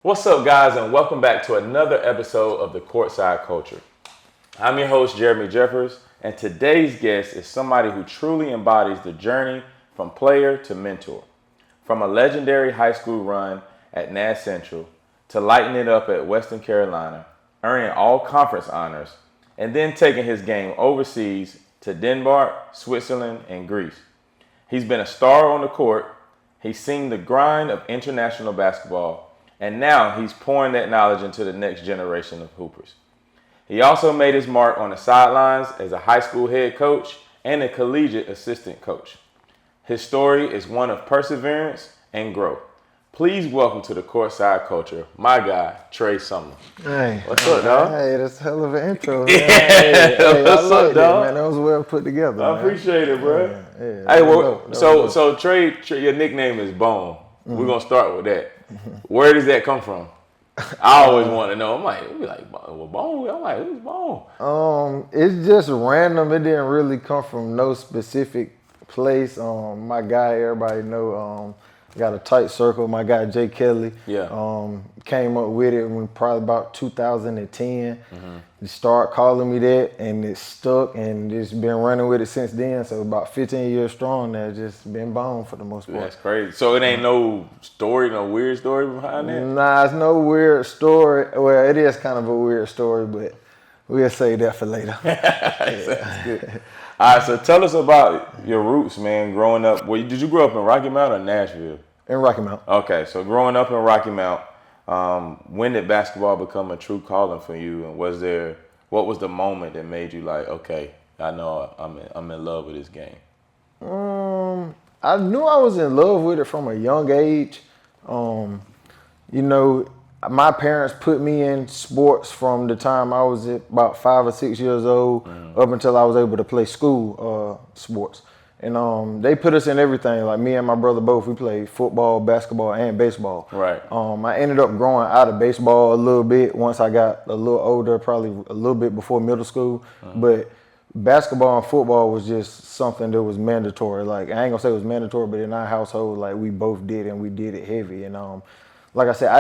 What's up, guys, and welcome back to another episode of the Courtside Culture. I'm your host, Jeremy Jeffers, and today's guest is somebody who truly embodies the journey from player to mentor. From a legendary high school run at Nash Central to lighting it up at Western Carolina, earning all conference honors, and then taking his game overseas to Denmark, Switzerland, and Greece. He's been a star on the court, he's seen the grind of international basketball, and now he's pouring that knowledge into the next generation of hoopers. He also made his mark on the sidelines as a high school head coach and a collegiate assistant coach. His story is one of perseverance and growth. Please welcome to the Courtside Culture, my guy, Trey Sumler. Hey, what's up, dog? Hey, that's a hell of an intro. Man. Yeah, hey, what's up, dog? Man, that was well put together. I man. appreciate it, bro. Yeah, Hey, so Trey, your nickname is Bone. We're gonna start with that. Where does that come from? I always want to know. I'm like, we like, well, Bone. I'm like, who's Bone? It's just random. It didn't really come from no specific place. My guy, everybody know, got a tight circle. My guy Jay Kelly, came up with it when probably about 2010. He started calling me that, and it stuck, and just been running with it since then. So about 15 years strong now, just been Bone for the most part. That's crazy. So it ain't no story, no weird story behind that? Nah, it's no weird story. Well, it is kind of a weird story, but we'll save that for later. Sounds good. All right, so tell us about your roots, man, growing up. Did you grow up in Rocky Mount or Nashville? In Rocky Mount. Okay, so growing up in Rocky Mount, when did basketball become a true calling for you? And what was the moment that made you like, okay, I know I'm in love with this game? I knew I was in love with it from a young age. My parents put me in sports from the time I was about 5 or 6 years old up until I was able to play school sports. And they put us in everything. Like me and my brother both, we played football, basketball, and baseball. Right. I ended up growing out of baseball a little bit once I got a little older, probably a little bit before middle school. But basketball and football was just something that was mandatory. Like, I ain't gonna say it was mandatory, but in our household, like, we both did, and we did it heavy. And like I said,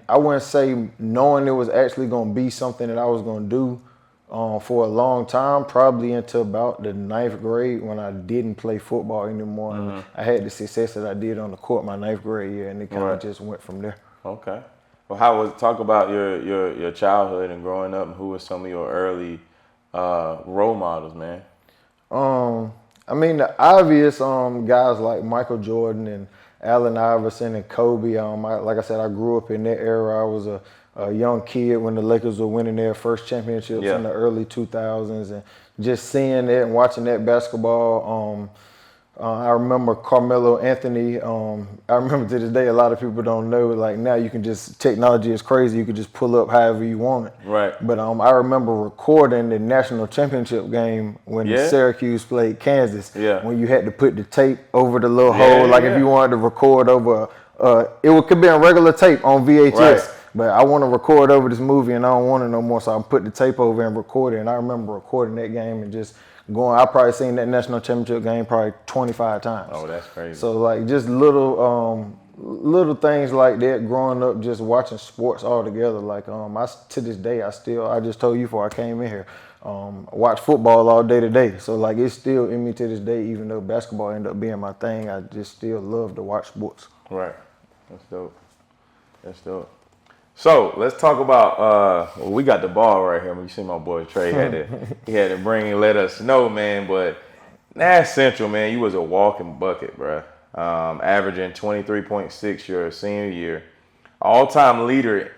I wouldn't say knowing it was actually gonna be something that I was gonna do for a long time, probably until about the 9th grade when I didn't play football anymore. And I had the success that I did on the court my 9th grade year, and it kind of just went from there. Okay. Well, talk about your childhood and growing up, and who were some of your early role models, man? The obvious guys like Michael Jordan and Allen Iverson and Kobe. Like I said, I grew up in that era. I was a young kid when the Lakers were winning their first championships in the early 2000s, and just seeing that and watching that basketball. I remember Carmelo Anthony. I remember to this day, a lot of people don't know, like, now you can just, technology is crazy. You can just pull up however you want it. Right. But I remember recording the national championship game when Syracuse played Kansas. Yeah. When you had to put the tape over the little hole, like if you wanted to record over, could be a regular tape on VHS. Right. But I want to record over this movie, and I don't want it no more, so I put the tape over and record it. And I remember recording that game and just going. I probably seen that national championship game probably 25 times. Oh, that's crazy. So, like, just little things like that. Growing up, just watching sports all together. Like, to this day, I just told you before I came in here, watch football all day today. So, like, it's still in me to this day, even though basketball ended up being my thing. I just still love to watch sports. Right. That's dope. So let's talk about. We got the ball right here. You see my boy Trey he had to bring and let us know, man. But Nash Central, man, you was a walking bucket, bro. Averaging 23.6 your senior year, all-time leader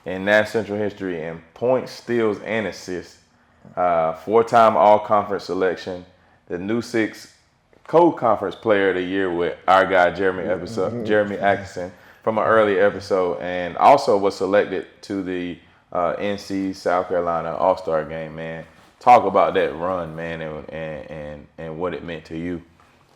in Nash Central history in points, steals, and assists. 4-time All-Conference selection, the new 6 Co-Conference Player of the Year with our guy Jeremy Atkinson. From an early episode, and also was selected to the NC South Carolina All-Star game, man. Talk about that run, man, and what it meant to you.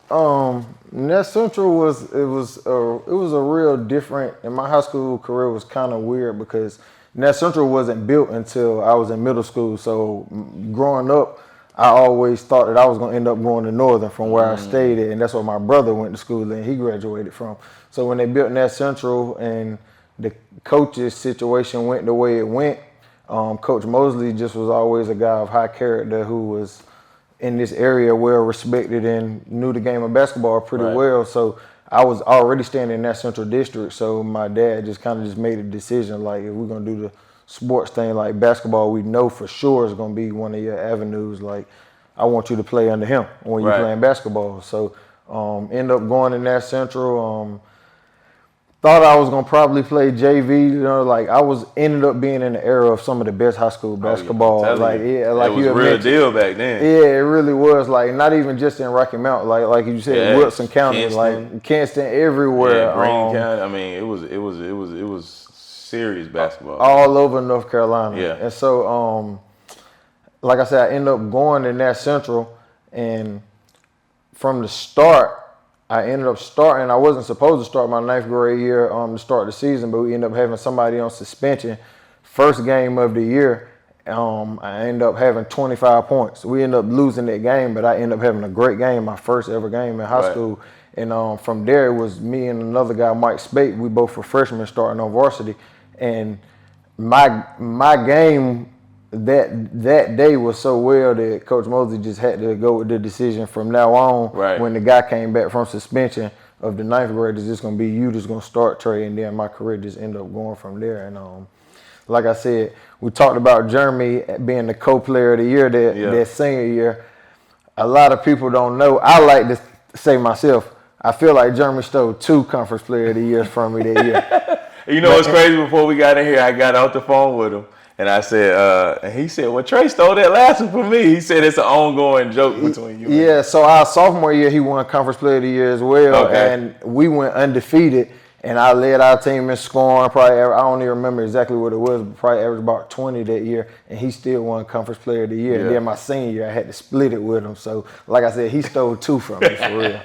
Nash Central was a real different, and my high school career was kind of weird because Nash Central wasn't built until I was in middle school. So growing up, I always thought that I was going to end up going to Northern from where I stayed at, and that's where my brother went to school and he graduated from. So when they built Nash Central and the coach's situation went the way it went. Coach Mosley just was always a guy of high character who was in this area well respected and knew the game of basketball pretty well. So I was already staying in that central district. So my dad just kind of just made a decision, like, if we're going to do the sports thing, like basketball, we know for sure is going to be one of your avenues. Like, I want you to play under him when you're playing basketball. So end up going in that central. Thought I was gonna probably play JV. You know, like I ended up being in the era of some of the best high school basketball. Like it was a real deal back then. Yeah, it really was. Like not even just in Rocky Mount. Like you said, Wilson County, like Kinston, everywhere. Yeah, Greene County. I mean, it was serious basketball all over North Carolina. Yeah, and so like I said, I ended up going in that central, and from the start, I ended up starting. I wasn't supposed to start my 9th grade year to start the season, but we ended up having somebody on suspension. First game of the year, I ended up having 25 points. We ended up losing that game, but I ended up having a great game, my first ever game in high school. And from there, it was me and another guy, Mike Spate. We both were freshmen starting on varsity. And my game that day was so well that Coach Mosley just had to go with the decision from now on. When the guy came back from suspension of the 9th grade, it's just going to be you just going to start, Trey, and then my career just ended up going from there. And like I said, we talked about Jeremy being the co-player of the year that senior year. A lot of people don't know. I like to say myself, I feel like Jeremy stole 2 conference player of the years from me that year. You know what's crazy? Before we got in here, I got off the phone with him. And I said, and he said, well, Trey stole that last one from me. He said it's an ongoing joke between you. Yeah, so our sophomore year, he won Conference Player of the Year as well. And we went undefeated. And I led our team in scoring. Probably, I don't even remember exactly what it was, but probably averaged about 20 that year. And he still won Conference Player of the Year. And then my senior year, I had to split it with him. So, like I said, he stole 2 from me, for real.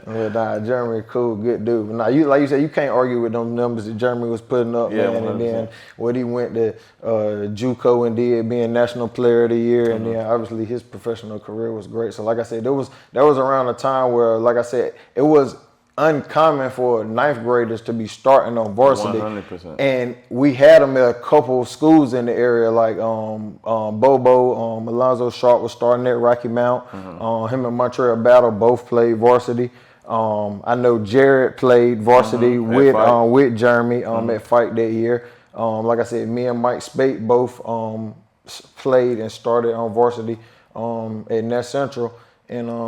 But nah, Jeremy, cool, good dude. Now, like you said, you can't argue with them numbers that Jeremy was putting up, man. 100%. And then what he went to JUCO and did, being National Player of the Year, and then obviously his professional career was great. So, like I said, that was around a time where, like I said, it was uncommon for 9th graders to be starting on varsity. 100%. And we had them at a couple of schools in the area, like Bobo, Alonzo Sharp was starting at Rocky Mount. Him and Montreal Battle both played varsity. I know Jared played varsity with Jeremy at Fight that year. Like I said, me and Mike Spate both played and started on varsity at Net Central. And I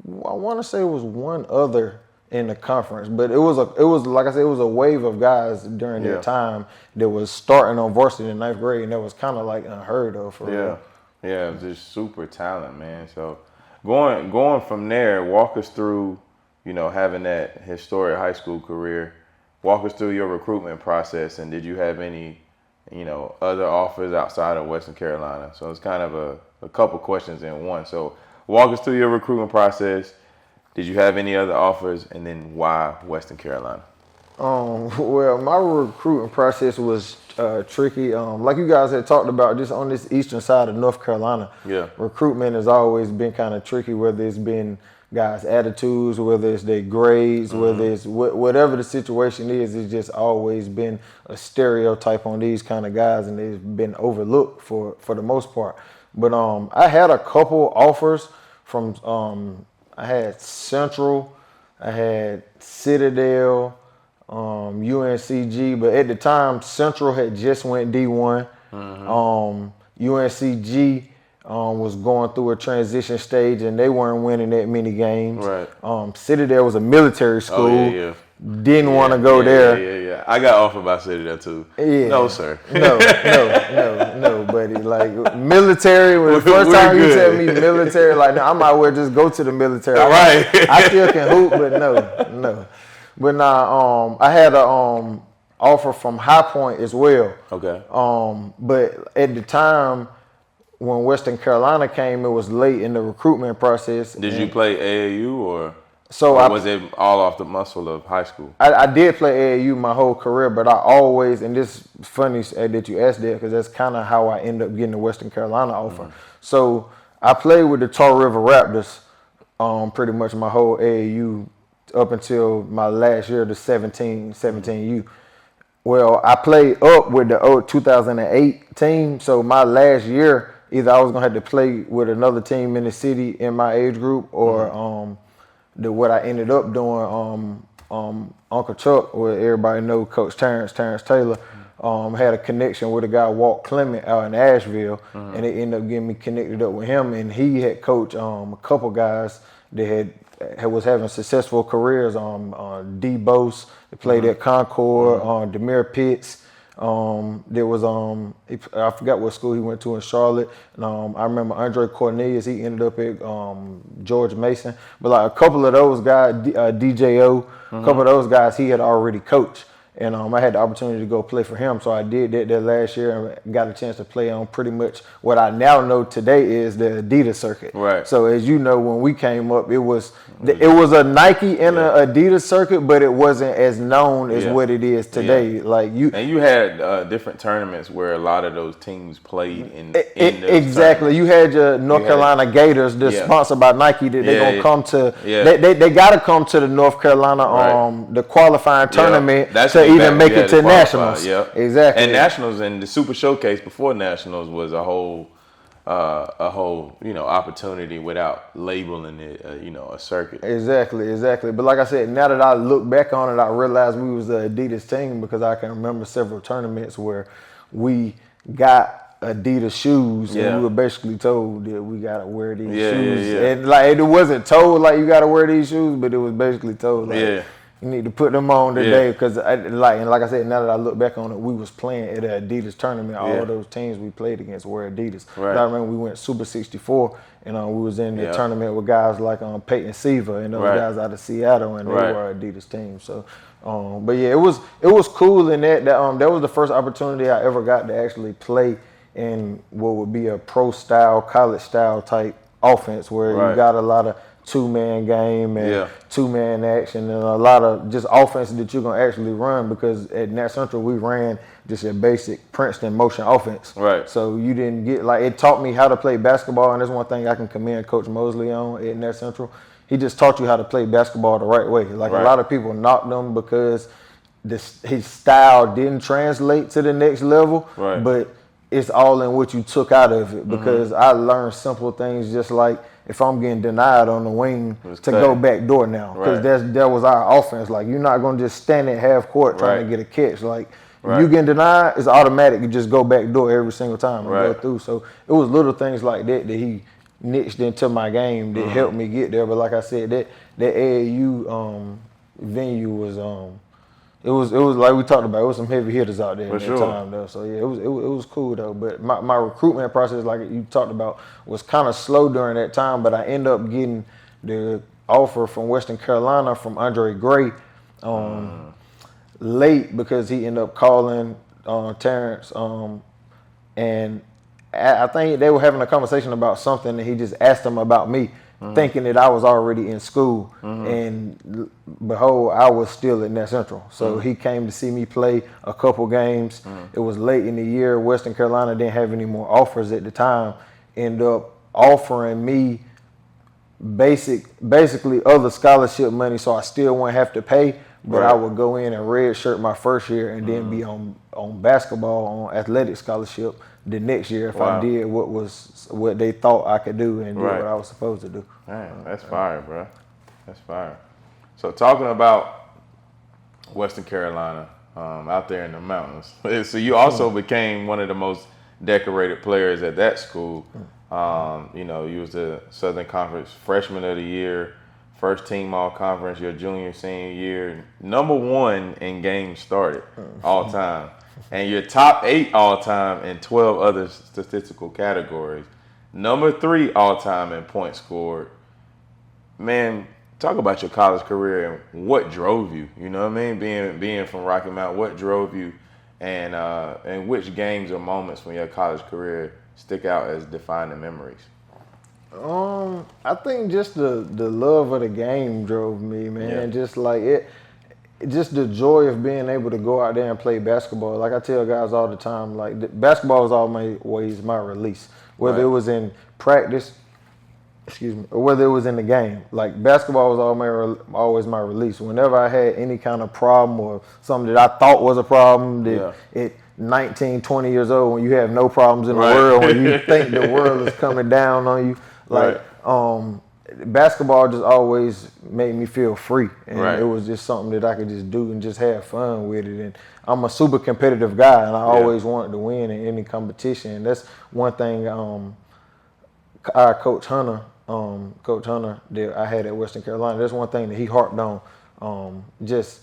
want to say it was one other in the conference, but it was like I said, it was a wave of guys during that time that was starting on varsity in 9th grade, and that was kind of like unheard of for real. Yeah, it was just super talent, man. So going from there, walk us through, having that historic high school career. Walk us through your recruitment process, and did you have any, other offers outside of Western Carolina? So it's kind of a couple questions in one. So walk us through your recruitment process. Did you have any other offers, and then why Western Carolina? Well, my recruiting process was tricky. Like you guys had talked about, just on this eastern side of North Carolina, recruitment has always been kind of tricky, whether it's been guys' attitudes, whether it's their grades, whether it's whatever the situation is, it's just always been a stereotype on these kind of guys, and they've been overlooked for the most part. But I had a couple offers from I had Central, I had Citadel, UNCG, but at the time Central had just went D1. UNCG was going through a transition stage, and they weren't winning that many games. Citadel was a military school. Didn't want to go there. Yeah. I got offered by Citadel too. No, sir. No, buddy. Like military. When the first time you tell me military, like I might well just go to the military. Right. I still can hoop, but no. But now, I had a offer from High Point as well. Okay. But at the time when Western Carolina came, it was late in the recruitment process. Did you play AAU or? So was it all off the muscle of high school? I did play AAU my whole career, but I always, and this is funny that you asked that, because that's kind of how I ended up getting the Western Carolina offer. So I played with the Tar River Raptors pretty much my whole AAU up until my last year, the 17U. Well, I played up with the 2008 team. So my last year, either I was gonna have to play with another team in the city in my age group, or what I ended up doing. Uncle Chuck, where everybody know Coach Terrence Taylor, had a connection with a guy Walt Clement out in Asheville, and it ended up getting me connected up with him. And he had coached a couple guys that was having successful careers. D. Bose, they played at Concord. Demir Pitts. There was I forgot what school he went to in Charlotte. And, I remember Andre Cornelius. He ended up at George Mason. But like a couple of those guys, DJO, a couple of those guys, he had already coached. And I had the opportunity to go play for him. So I did that last year and got a chance to play on pretty much what I now know today is the Adidas circuit. Right. So as you know, when we came up, it was a Nike and a Adidas circuit, but it wasn't as known as what it is today. Yeah. Like and you had different tournaments where a lot of those teams played in exactly. You had your North Carolina Gators, that's sponsored by Nike. That they gonna come to. They gotta come to the North Carolina the qualifying tournament to even make it to nationals. Exactly. And nationals and the Super Showcase before nationals was a whole opportunity without labeling it a circuit. Exactly. But like I said, now that I look back on it, I realized we was the Adidas team because I can remember several tournaments where we got Adidas shoes and we were basically told that we gotta wear these shoes. And like it wasn't told like you gotta wear these shoes, but it was basically told like you need to put them on today because like I said, now that I look back on it, we was playing at an Adidas tournament. All those teams we played against were Adidas. Right. I remember we went Super 64 and we was in the tournament with guys like Peyton Siva and those guys out of Seattle, and they were Adidas team. So but yeah, it was cool in that that was the first opportunity I ever got to actually play in what would be a pro style, college style type offense where you got a lot of two-man game and two-man action and a lot of just offense that you're going to actually run, because at Nat Central we ran just a basic Princeton motion offense. Right. So you didn't get, like, it taught me how to play basketball, and that's one thing I can commend Coach Mosley on at Nat Central. He just taught you how to play basketball the right way. Like a lot of people knocked him because his style didn't translate to the next level, but it's all in what you took out of it, because I learned simple things just like if I'm getting denied on the wing to go back door now, because that was our offense. Like, you're not going to just stand at half court trying to get a catch. Like, if you getting denied, it's automatic. You just go back door every single time and go through. So it was little things like that he niched into my game that helped me get there. But like I said, that AAU venue was it was like we talked about. It was some heavy hitters out there at that time though. So yeah, it was cool though. But my recruitment process, like you talked about, was kind of slow during that time. But I ended up getting the offer from Western Carolina from Andre Gray late, because he ended up calling Terrence and I think they were having a conversation about something, and he just asked him about me, thinking that I was already in school. And behold, I was still at Nat Central. So he came to see me play a couple games. It was late in the year. Western Carolina didn't have any more offers at the time. Ended up offering me basically other scholarship money, so I still wouldn't have to pay. But I would go in and redshirt my first year and then be on basketball, on athletic scholarship the next year if I did what they thought I could do and did what I was supposed to do. Man, that's fire, bro. That's fire. So talking about Western Carolina, out there in the mountains. So you also became one of the most decorated players at that school. You was the Southern Conference Freshman of the Year, first team all conference your junior, senior year, #1 in games started all time. And you're top 8 all time in 12 other statistical categories. #3 all time in points scored. Man, talk about your college career and what drove you. You know what I mean? Being from Rocky Mount, what drove you, and which games or moments from your college career stick out as defining memories? I think just the love of the game drove me, man. Yeah. Just like it. Just the joy of being able to go out there and play basketball. Like I tell guys all the time, like basketball is always my release. Whether it was in practice, or whether it was in the game. Like basketball was always my release. Whenever I had any kind of problem or something that I thought was a problem, that at 19, 20 years old, when you have no problems in the world, when you think the world is coming down on you, like basketball just always made me feel free, and it was just something that I could just do and just have fun with it. And I'm a super competitive guy, and I always wanted to win in any competition. And that's one thing our Coach Hunter that I had at Western Carolina, that's one thing that he harped on, just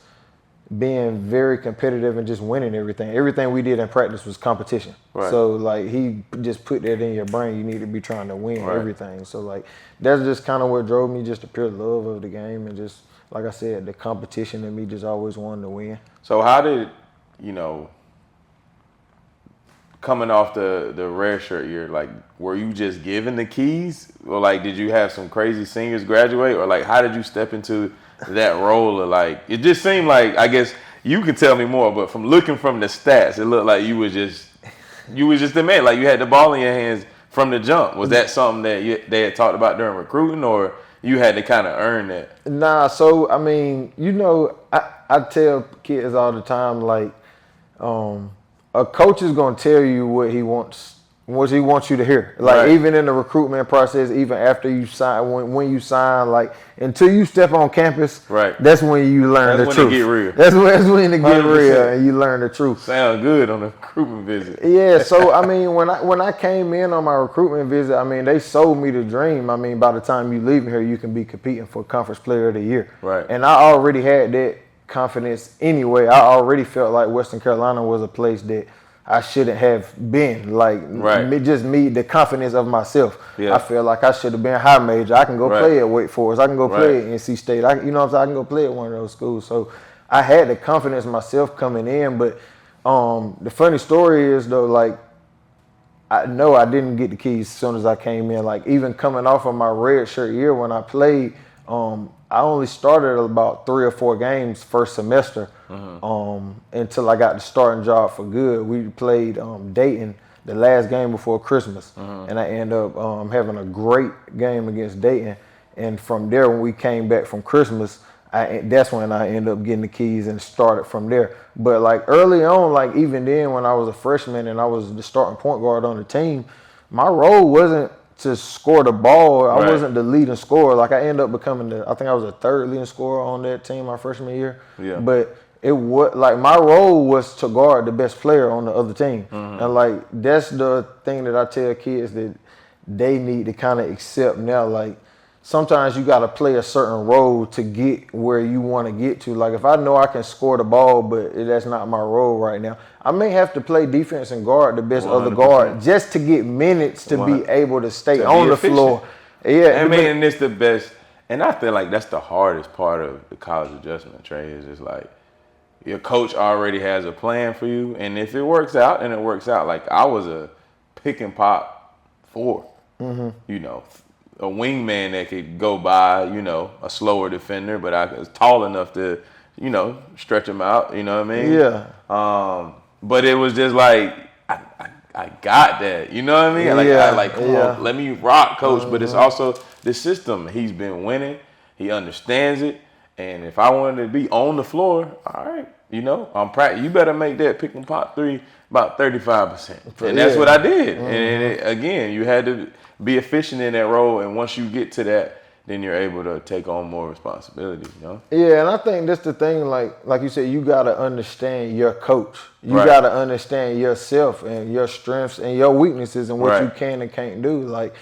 being very competitive and just winning everything. Everything we did in practice was competition. Right. So, like, he just put that in your brain. You need to be trying to win everything. So, like, that's just kind of what drove me, just the pure love of the game and just, like I said, the competition in me just always wanted to win. So how did, coming off the red shirt year, like, were you just given the keys? Or, like, did you have some crazy seniors graduate? Or, like, how did you step into that role of, like, it just seemed like, I guess you could tell me more, but from looking from the stats, it looked like you was just the man. Like, you had the ball in your hands from the jump. Was that something that they had talked about during recruiting, or you had to kind of earn that? Nah, so, I mean, I tell kids all the time, like, a coach is going to tell you what he wants you to hear. Like, even in the recruitment process, even after you sign, when you sign, like, until you step on campus, that's when you learn the truth. That's when it get real. That's when it get real, and you learn the truth. Sound good on the recruitment visit. Yeah, so, I mean, when I came in on my recruitment visit, I mean, they sold me the dream. I mean, by the time you leave here, you can be competing for Conference Player of the Year. Right. And I already had that confidence anyway. I already felt like Western Carolina was a place that I shouldn't have been. Like, the confidence of myself. Yeah. I feel like I should have been a high major. I can go play at Wake Forest. I can go play at NC State. I can go play at one of those schools. So I had the confidence myself coming in. But the funny story is, though, like, I know I didn't get the keys as soon as I came in. Like, even coming off of my red shirt year when I played, I only started about 3 or 4 games first semester until I got the starting job for good. We played Dayton the last game before Christmas, and I ended up having a great game against Dayton. And from there, when we came back from Christmas, that's when I ended up getting the keys and started from there. But, like, early on, like, even then when I was a freshman and I was the starting point guard on the team, my role wasn't to score the ball. I wasn't the leading scorer. Like, I ended up becoming I think I was a third leading scorer on that team my freshman year. Yeah. But it was like my role was to guard the best player on the other team. And, like, that's the thing that I tell kids that they need to kind of accept now. Like, sometimes you got to play a certain role to get where you want to get to. Like, if I know I can score the ball, but that's not my role right now, I may have to play defense and guard the best 100%. Other guard just to get minutes to be able to stay on the floor. Yeah, I mean, and it's the best. And I feel like that's the hardest part of the college adjustment, Trey, is just like your coach already has a plan for you. And if it works out, and it works out. Like, I was a pick and pop 4, a wingman that could go by, a slower defender, but I was tall enough to, stretch him out, you know what I mean? Yeah. But it was just like, I got that, you know what I mean? Like, come on, let me rock, coach. But it's also the system. He's been winning. He understands it. And if I wanted to be on the floor, all right, I'm practicing. You better make that pick and pop 3 about 35%. And that's what I did. And again, you had to be efficient in that role, and once you get to that, then you're able to take on more responsibility, Yeah, and I think that's the thing, like you said, you got to understand your coach. You got to understand yourself and your strengths and your weaknesses and what you can and can't do. Like,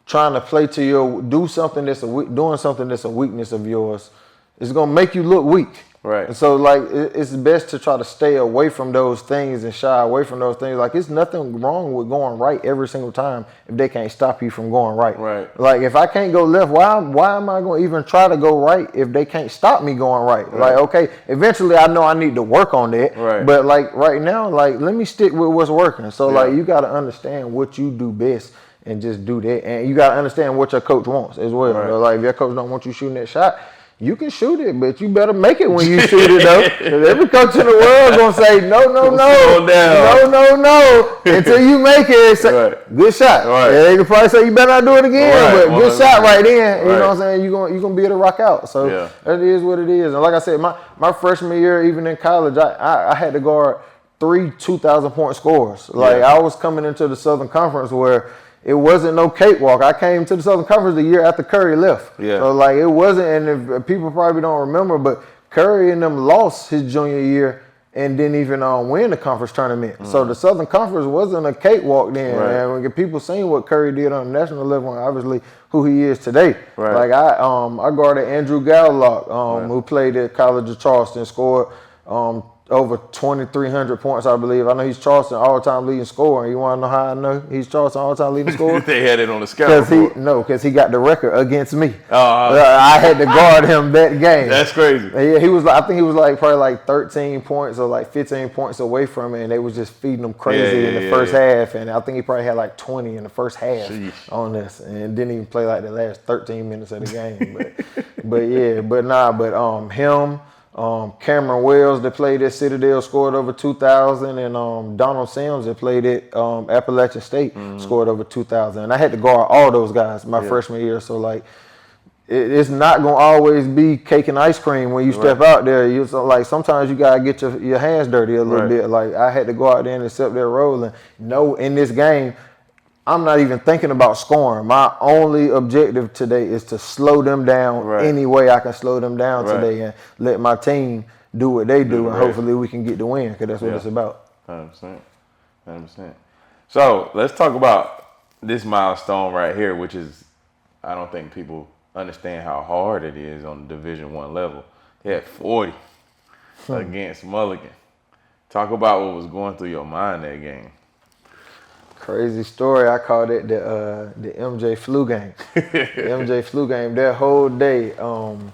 trying to play to doing something that's a weakness of yours is going to make you look weak. Right. And so, like, it's best to try to stay away from those things and shy away from those things. Like, it's nothing wrong with going right every single time if they can't stop you from going right. Right. Like, if I can't go left, why am I going to even try to go right if they can't stop me going right? Like, okay, eventually I know I need to work on that. Right. But, like, right now, like, let me stick with what's working. So, like, you got to understand what you do best and just do that. And you got to understand what your coach wants as well. Right. Like, if your coach don't want you shooting that shot, you can shoot it, but you better make it when you shoot it, though. Because every coach in the world is going to say, no, until you make it. Say, good shot. Right. Yeah, they can probably say, you better not do it again, but good shot right then. You Right. know what I'm saying? You're going to be able to rock out. So that is what it is. And like I said, my freshman year, even in college, I had to guard 3 2,000-point scorers. Like, I was coming into the Southern Conference where it wasn't no cakewalk. I came to the Southern Conference the year after Curry left. Yeah. So, like, it wasn't, and if people probably don't remember, but Curry and them lost his junior year and didn't even win the conference tournament. So the Southern Conference wasn't a cakewalk then. Right. And when people seen what Curry did on the national level, and obviously who he is today. Right. Like, I guarded Andrew Gowlock, who played at College of Charleston, scored over 2,300 points, I believe. I know he's Charleston all-time leading scorer. You want to know how I know he's Charleston all-time leading scorer? They had it on the scout report. Because he got the record against me. I had to guard him that game. That's crazy. Yeah, he was. I think he was probably 13 points or 15 points away from it, and they was just feeding him crazy in the first half. And I think he probably had 20 in the first half on this, and didn't even play the last 13 minutes of the game. But him. Cameron Wells that played at Citadel scored over 2,000, and Donald Sims that played at Appalachian State scored over 2,000. And I had to guard all those guys my freshman year. So it's not gonna always be cake and ice cream when you step out there. Sometimes you gotta get your hands dirty a little bit. Like, I had to go out there and accept that role and know in this game, I'm not even thinking about scoring. My only objective today is to slow them down any way I can slow them down today and let my team do what they do, and hopefully we can get the win, because that's what it's about. 100%. So let's talk about this milestone right here, which is, I don't think people understand how hard it is on the Division I level. They had 40 against Mulligan. Talk about what was going through your mind that game. Crazy story. I called it the MJ flu game. The MJ flu game. That whole day, that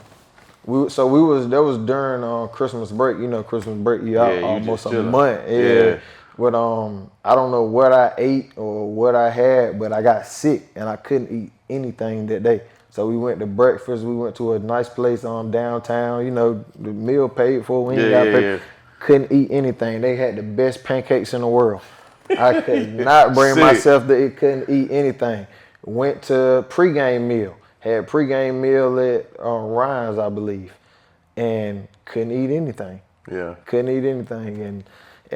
was during Christmas break. You know, Christmas break, you out almost a month. Yeah. But I don't know what I ate or what I had, but I got sick and I couldn't eat anything that day. So we went to breakfast. We went to a nice place downtown. You know, the meal paid for. We ain't got paid. Couldn't eat anything. They had the best pancakes in the world. I could not bring myself to it, couldn't eat anything. Went to pregame meal. Had pregame meal at Ryan's, I believe, and couldn't eat anything. Yeah. Couldn't eat anything. And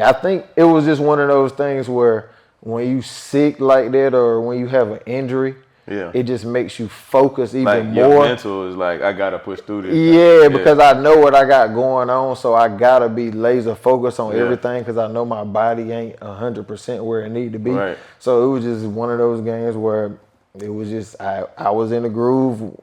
I think it was just one of those things where when you sick like that or when you have an injury, it just makes you focus even more. Your mental is like, I got to push through this. Yeah, because I know what I got going on, so I got to be laser focused on everything, because I know my body ain't 100% where it need to be. Right. So it was just one of those games where it was just, I was in the groove.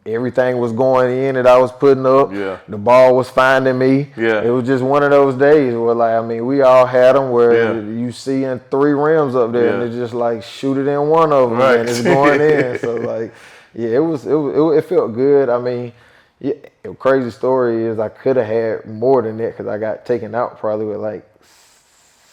Everything was going in that I was putting up. Yeah. The ball was finding me. Yeah. It was just one of those days where, we all had them where you see in 3 rims up there, and it's just shoot it in one of them, and it's going in. So, it felt good. I mean, the crazy story is I could have had more than that because I got taken out probably with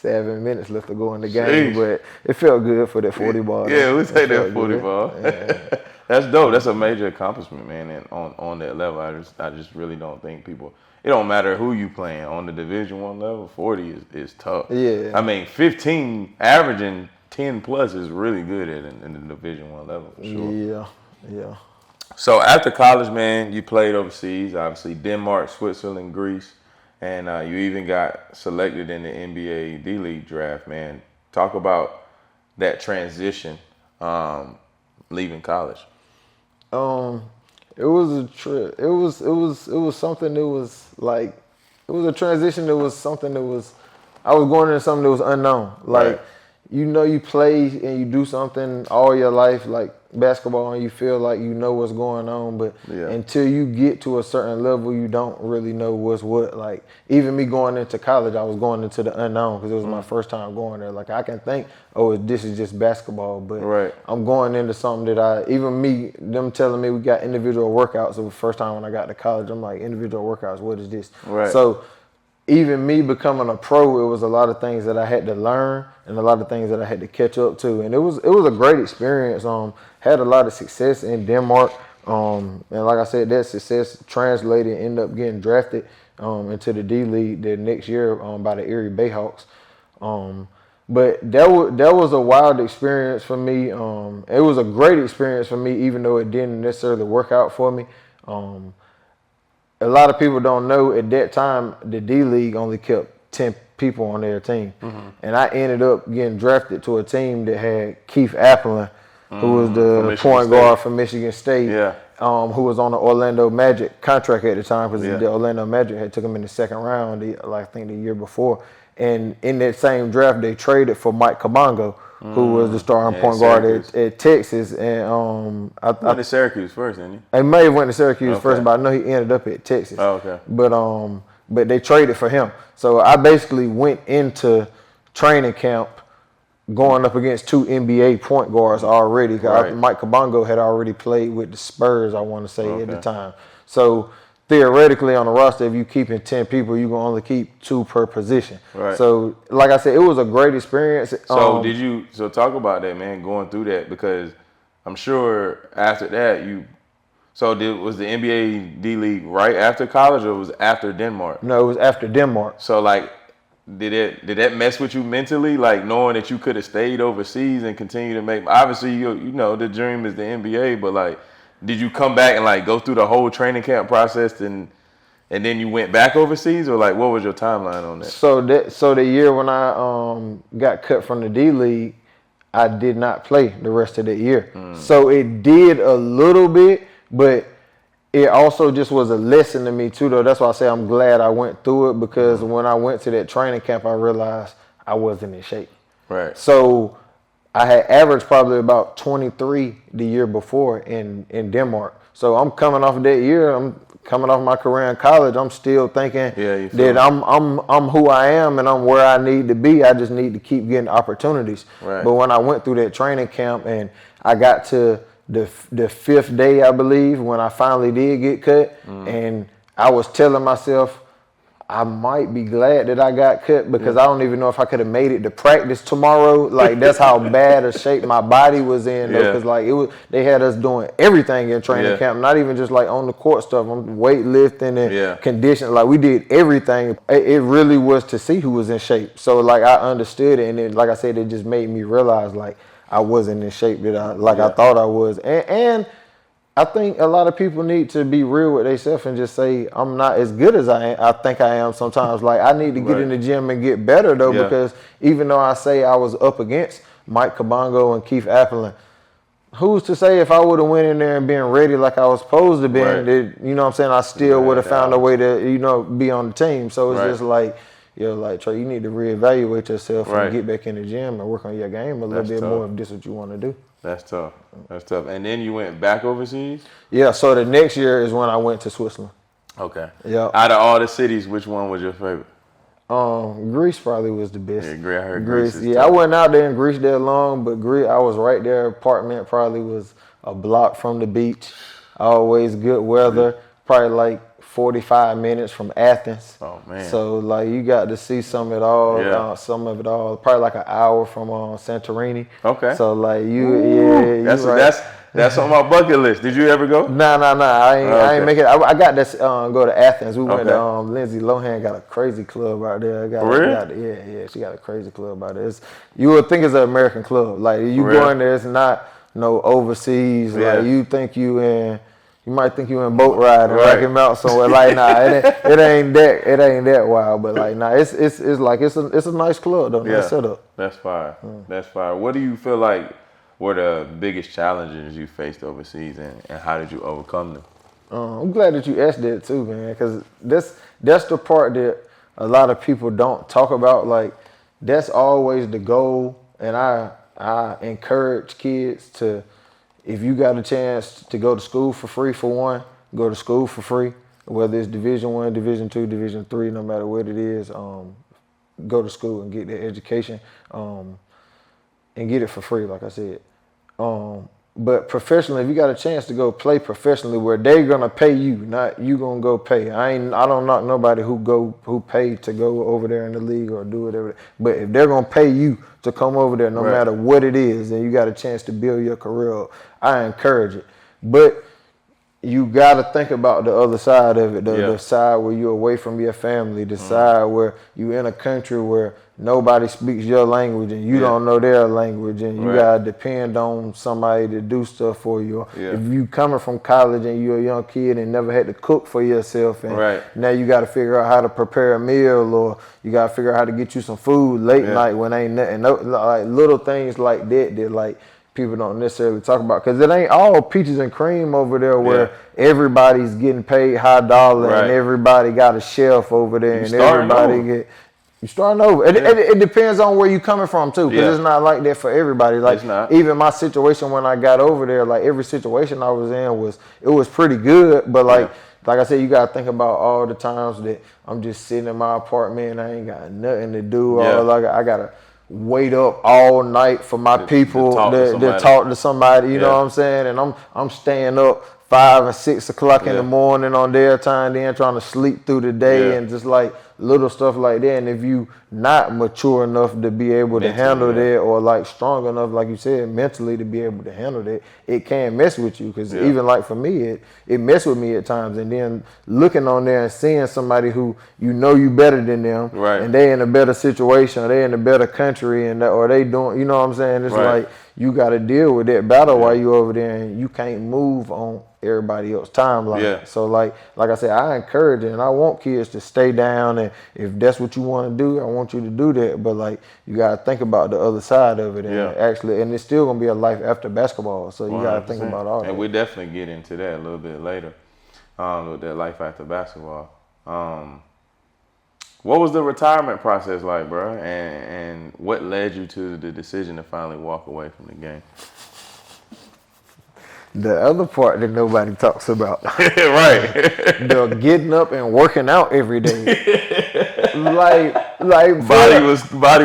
7 minutes left to go in the game, but it felt good for that 40 ball. Yeah, we take that 40 ball. Yeah. That's dope. That's a major accomplishment, man. And on that level, I just really don't think people. It don't matter who you playing on the Division I level. 40 is tough. Yeah. I mean, 15 averaging 10 plus is really good in the Division I level for sure. Yeah. So after college, man, you played overseas. Obviously, Denmark, Switzerland, Greece, and you even got selected in the NBA D-League draft. Man, talk about that transition, leaving college. It was a trip. It was something that was it was a transition that was something that was, I was going into something that was unknown. You play and you do something all your life, like basketball, and you feel like you know what's going on, but until you get to a certain level, you don't really know what's what. Even me going into college, I was going into the unknown because it was my first time going there. I can think, this is just basketball, but I'm going into something that them telling me we got individual workouts. It was the first time when I got to college, I'm like, individual workouts, what is this? Right. So even me becoming a pro, it was a lot of things that I had to learn and a lot of things that I had to catch up to. And it was a great experience. Had a lot of success in Denmark. And like I said, that success translated, ended up getting drafted into the D League the next year by the Erie Bayhawks. But that was a wild experience for me. It was a great experience for me, even though it didn't necessarily work out for me. A lot of people don't know at that time the D League only kept 10 people on their team, and I ended up getting drafted to a team that had Keith Applin, who was the point guard from Michigan State, who was on the Orlando Magic contract at the time because the Orlando Magic had took him in the second round, I think the year before. And in that same draft, they traded for Mike Kabongo, who was the starting point guard at Texas. And I went to Syracuse first, didn't he? He may have went to Syracuse first, but I know he ended up at Texas. Oh, okay. But they traded for him. So I basically went into training camp going up against two NBA point guards already. Right. Mike Kabongo had already played with the Spurs, I want to say, at the time. So theoretically on the roster, if you keeping 10 people, you're going to only keep 2 per position. Right. So like I said, it was a great experience. So so talk about that, man, going through that, because I'm sure after that was the NBA D League right after college, or was it after Denmark? No, it was after Denmark. So like, did that mess with you mentally, like knowing that you could have stayed overseas and continue to make? Obviously, you know the dream is the NBA, but like, did you come back and like go through the whole training camp process and then you went back overseas, or like what was your timeline on that? So the year when I got cut from the D League, I did not play the rest of the year. So it did a little bit, but it also just was a lesson to me too, though. That's why I say I'm glad I went through it, because when I went to that training camp, I realized I wasn't in shape. Right. So I had averaged probably about 23 the year before in Denmark. So I'm coming off of that year. I'm coming off my career in college. I'm still thinking that I'm who I am and I'm where I need to be. I just need to keep getting opportunities. Right. But when I went through that training camp and I got to the 5th day, I believe, when I finally did get cut, and I was telling myself, I might be glad that I got cut, because I don't even know if I could have made it to practice tomorrow. Like, that's how bad a shape my body was in, though, because they had us doing everything in training camp, not even just like on the court stuff. I'm weightlifting and conditioning. Like, we did everything. It really was to see who was in shape. So like, I understood it, and then, like I said, it just made me realize like I wasn't in shape that I thought I was, and I think a lot of people need to be real with themselves and just say, I'm not as good as I think I am sometimes. Like, I need to get in the gym and get better, though, because even though I say I was up against Mike Kabongo and Keith Applin, who's to say if I would have went in there and been ready like I was supposed to be, that, you know what I'm saying, I still would have found a way to, be on the team. So it's just like, like, Trey, you need to reevaluate yourself and get back in the gym and work on your game a little bit more if this is what you want to do. That's tough. And then you went back overseas? Yeah, so the next year is when I went to Switzerland. Okay. Yeah. Out of all the cities, which one was your favorite? Greece probably was the best. Yeah, I heard Greece. I wasn't out there in Greece that long, but Greece, I was right there. Apartment probably was a block from the beach. Always good weather. Probably like 45 minutes from Athens. Oh man! So like you got to see some of it all. Some of it all. Probably like an hour from Santorini. Okay. So like that's on my bucket list. Did you ever go? Nah. I ain't make it. I got to go to Athens. We went to Lindsay Lohan got a crazy club out there. She got a crazy club out there. You would think it's an American club. Like you go in there, it's not no overseas. Like you think you might think you in boat riding, Rocky Mountain somewhere. Like, it ain't that wild. But like, it's like it's a nice club though. Nice setup. That's fire. That's fire. What do you feel like were the biggest challenges you faced overseas, and how did you overcome them? I'm glad that you asked that too, man, because that's the part that a lot of people don't talk about. Like, that's always the goal, and I encourage kids to. If you got a chance to go to school for free, for one, go to school for free, whether it's Division I, Division II, Division III, no matter what it is, go to school and get that education and get it for free, like I said. But professionally, if you got a chance to go play professionally where they're going to pay you, not you going to go pay. I don't knock nobody who paid to go over there in the league or do whatever. But if they're going to pay you to come over there, no matter what it is, and you got a chance to build your career up, I encourage it. But you got to think about the other side of it, the side where you're away from your family, the side where you're in a country where nobody speaks your language and you don't know their language, and you got to depend on somebody to do stuff for you. If you coming from college and you're a young kid and never had to cook for yourself, and now you got to figure out how to prepare a meal, or you got to figure out how to get you some food late night when ain't nothing, like little things like that like people don't necessarily talk about, because it ain't all peaches and cream over there where everybody's getting paid high dollar and everybody got a shelf over there and everybody you starting over. It depends on where you coming from too, because it's not like that for everybody. Like even my situation when I got over there, like every situation I was in was pretty good, but like I said, you gotta think about all the times that I'm just sitting in my apartment and I ain't got nothing to do, or like I gotta wait up all night for my people to talk to somebody, you know what I'm saying? And I'm staying up 5 and 6 o'clock in the morning on their time, then trying to sleep through the day and just like little stuff like that. And if you not mature enough to be able to handle that, or like strong enough, like you said, mentally to be able to handle that, it can mess with you. Because even like for me, it messed with me at times. And then looking on there and seeing somebody who you know you better than them, and they in a better situation, or they in a better country, and or they doing, you know what I'm saying? It's like you got to deal with that battle while you over there, and you can't move on everybody else's timeline. So like I said, I encourage it, and I want kids to stay down, and if that's what you want to do, I want you to do that. But like you gotta think about the other side of it, and actually, and it's still gonna be a life after basketball. So you 100%. Gotta think about all that. And we definitely get into that a little bit later, with that life after basketball. What was the retirement process like, bro? And what led you to the decision to finally walk away from the game? The other part that nobody talks about. The getting up and working out every day. like body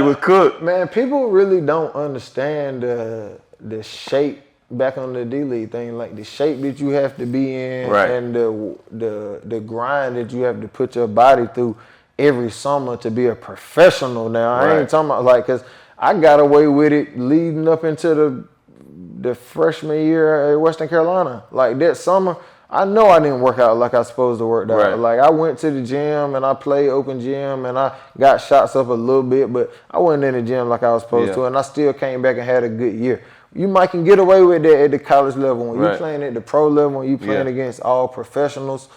was cooked. Man, people really don't understand the shape back on the D-League thing, like the shape that you have to be in, and the grind that you have to put your body through every summer to be a professional now. I ain't talking about like, because I got away with it leading up into the freshman year at Western Carolina. Like that summer, I know I didn't work out like I was supposed to work out. Like I went to the gym and I played open gym and I got shots up a little bit, but I wasn't in the gym like I was supposed to, and I still came back and had a good year. You might can get away with that at the college level. When you playing at the pro level, when you playing against all professionals,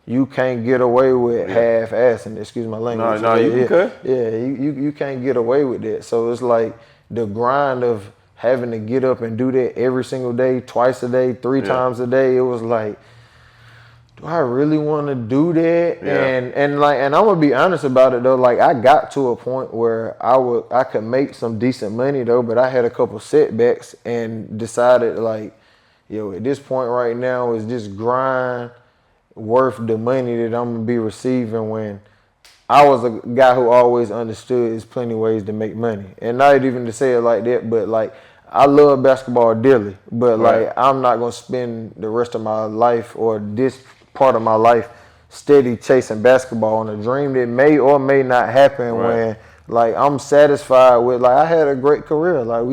you can't get away with half-assing. Excuse my language. No, you could. Yeah, you can't get away with that. So it's like the grind of having to get up and do that every single day, twice a day, 3 times a day. It was like, do I really want to do that? And I'm gonna be honest about it though. Like I got to a point where I could make some decent money though, but I had a couple setbacks and decided like, at this point right now is this grind worth the money that I'm gonna be receiving? When I was a guy who always understood there's plenty of ways to make money, and not even to say it like that, but like I love basketball dearly, but like I'm not gonna spend the rest of my life or this part of my life steady chasing basketball on a dream that may or may not happen. When like I'm satisfied with, like I had a great career, like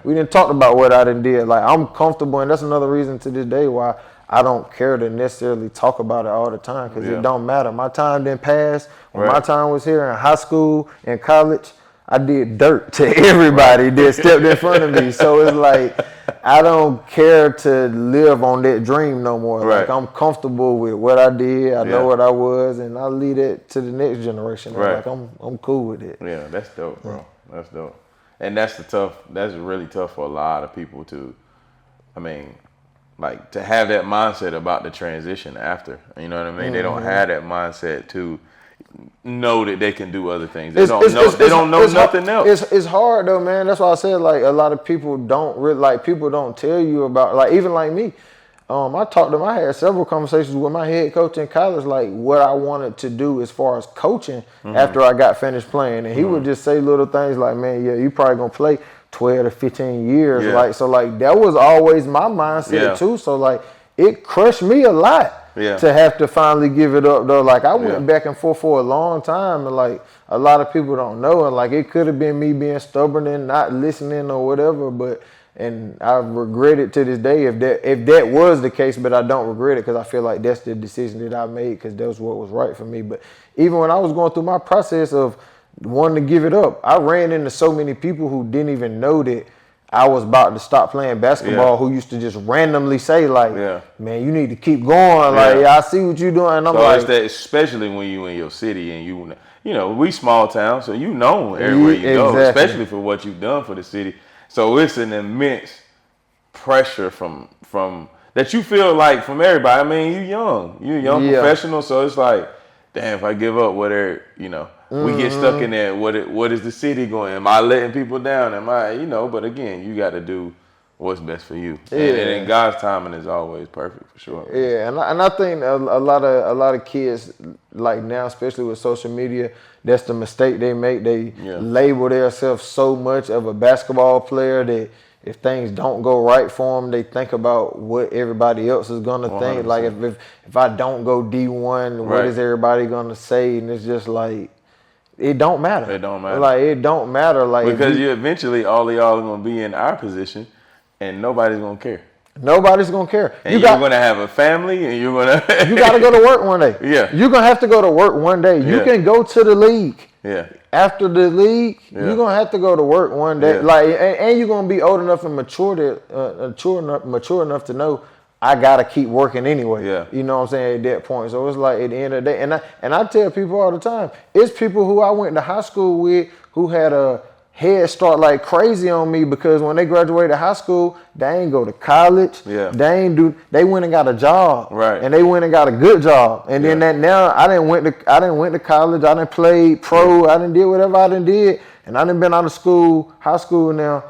we didn't talk about what I done did, like I'm comfortable, and that's another reason to this day why I don't care to necessarily talk about it all the time, because it don't matter. My time didn't pass. When my time was here in high school and college, I did dirt to everybody that stepped in front of me. So it's like I don't care to live on that dream no more. Like I'm comfortable with what I did. I know what I was, and I leave it to the next generation. Like I'm cool with it. Yeah, that's dope, bro. That's dope. And that's really tough for a lot of people to, like to have that mindset about the transition after. You know what I mean? They don't have that mindset to know that they can do other things. They don't know nothing else. It's hard though, man. That's why I said like a lot of people don't really, like people don't tell you about, like even like me. I had several conversations with my head coach in college, like what I wanted to do as far as coaching after I got finished playing. And he would just say little things like, man, you probably gonna play 12 to 15 years. Like, so like that was always my mindset too. So like it crushed me a lot to have to finally give it up though. Like I went back and forth for a long time, and like a lot of people don't know, and like it could have been me being stubborn and not listening or whatever, but And I regret it to this day if that was the case, but I don't regret it because I feel like that's the decision that I made because that was what was right for me. But even when I was going through my process of wanting to give it up, I ran into so many people who didn't even know that I was about to stop playing basketball, who used to just randomly say, like, man, you need to keep going. Like, I see what you're doing. And I'm like, it's that, especially when you in your city and you know, we small town, so you know everywhere you go, especially for what you've done for the city. So it's an immense pressure from that you feel like from everybody. I mean, you're a young professional, so it's like, damn, if I give up, we get stuck in there. What is the city going? Am I letting people down? Am I, but again, you got to do what's best for you. And God's timing is always perfect for sure. Yeah, and I think a lot of kids, like now, especially with social media, that's the mistake they make. They label themselves so much of a basketball player that if things don't go right for them, they think about what everybody else is gonna 100%. Think. Like if I don't go D1, what is everybody gonna say? And it's just like, it don't matter. It don't matter. Like, it don't matter. Like, because you eventually all of y'all are gonna be in our position, and nobody's gonna care. Nobody's gonna care. And you're gonna have a family, and you're gonna. You gotta go to work one day. Yeah. You're gonna have to go to work one day. You can go to the league. Yeah. After the league, you're gonna have to go to work one day. Like, and you're gonna be old enough and mature enough to know I gotta keep working anyway. Yeah. You know what I'm saying, at that point. So it's like, at the end of the day, and I tell people all the time, it's people who I went to high school with who had a head start like crazy on me because when they graduated high school, they ain't go to college. Yeah. They went and got a job. Right. And they went and got a good job. And then I didn't went to college, I didn't play pro, I didn't did whatever I done did. And I done been out of school, high school now,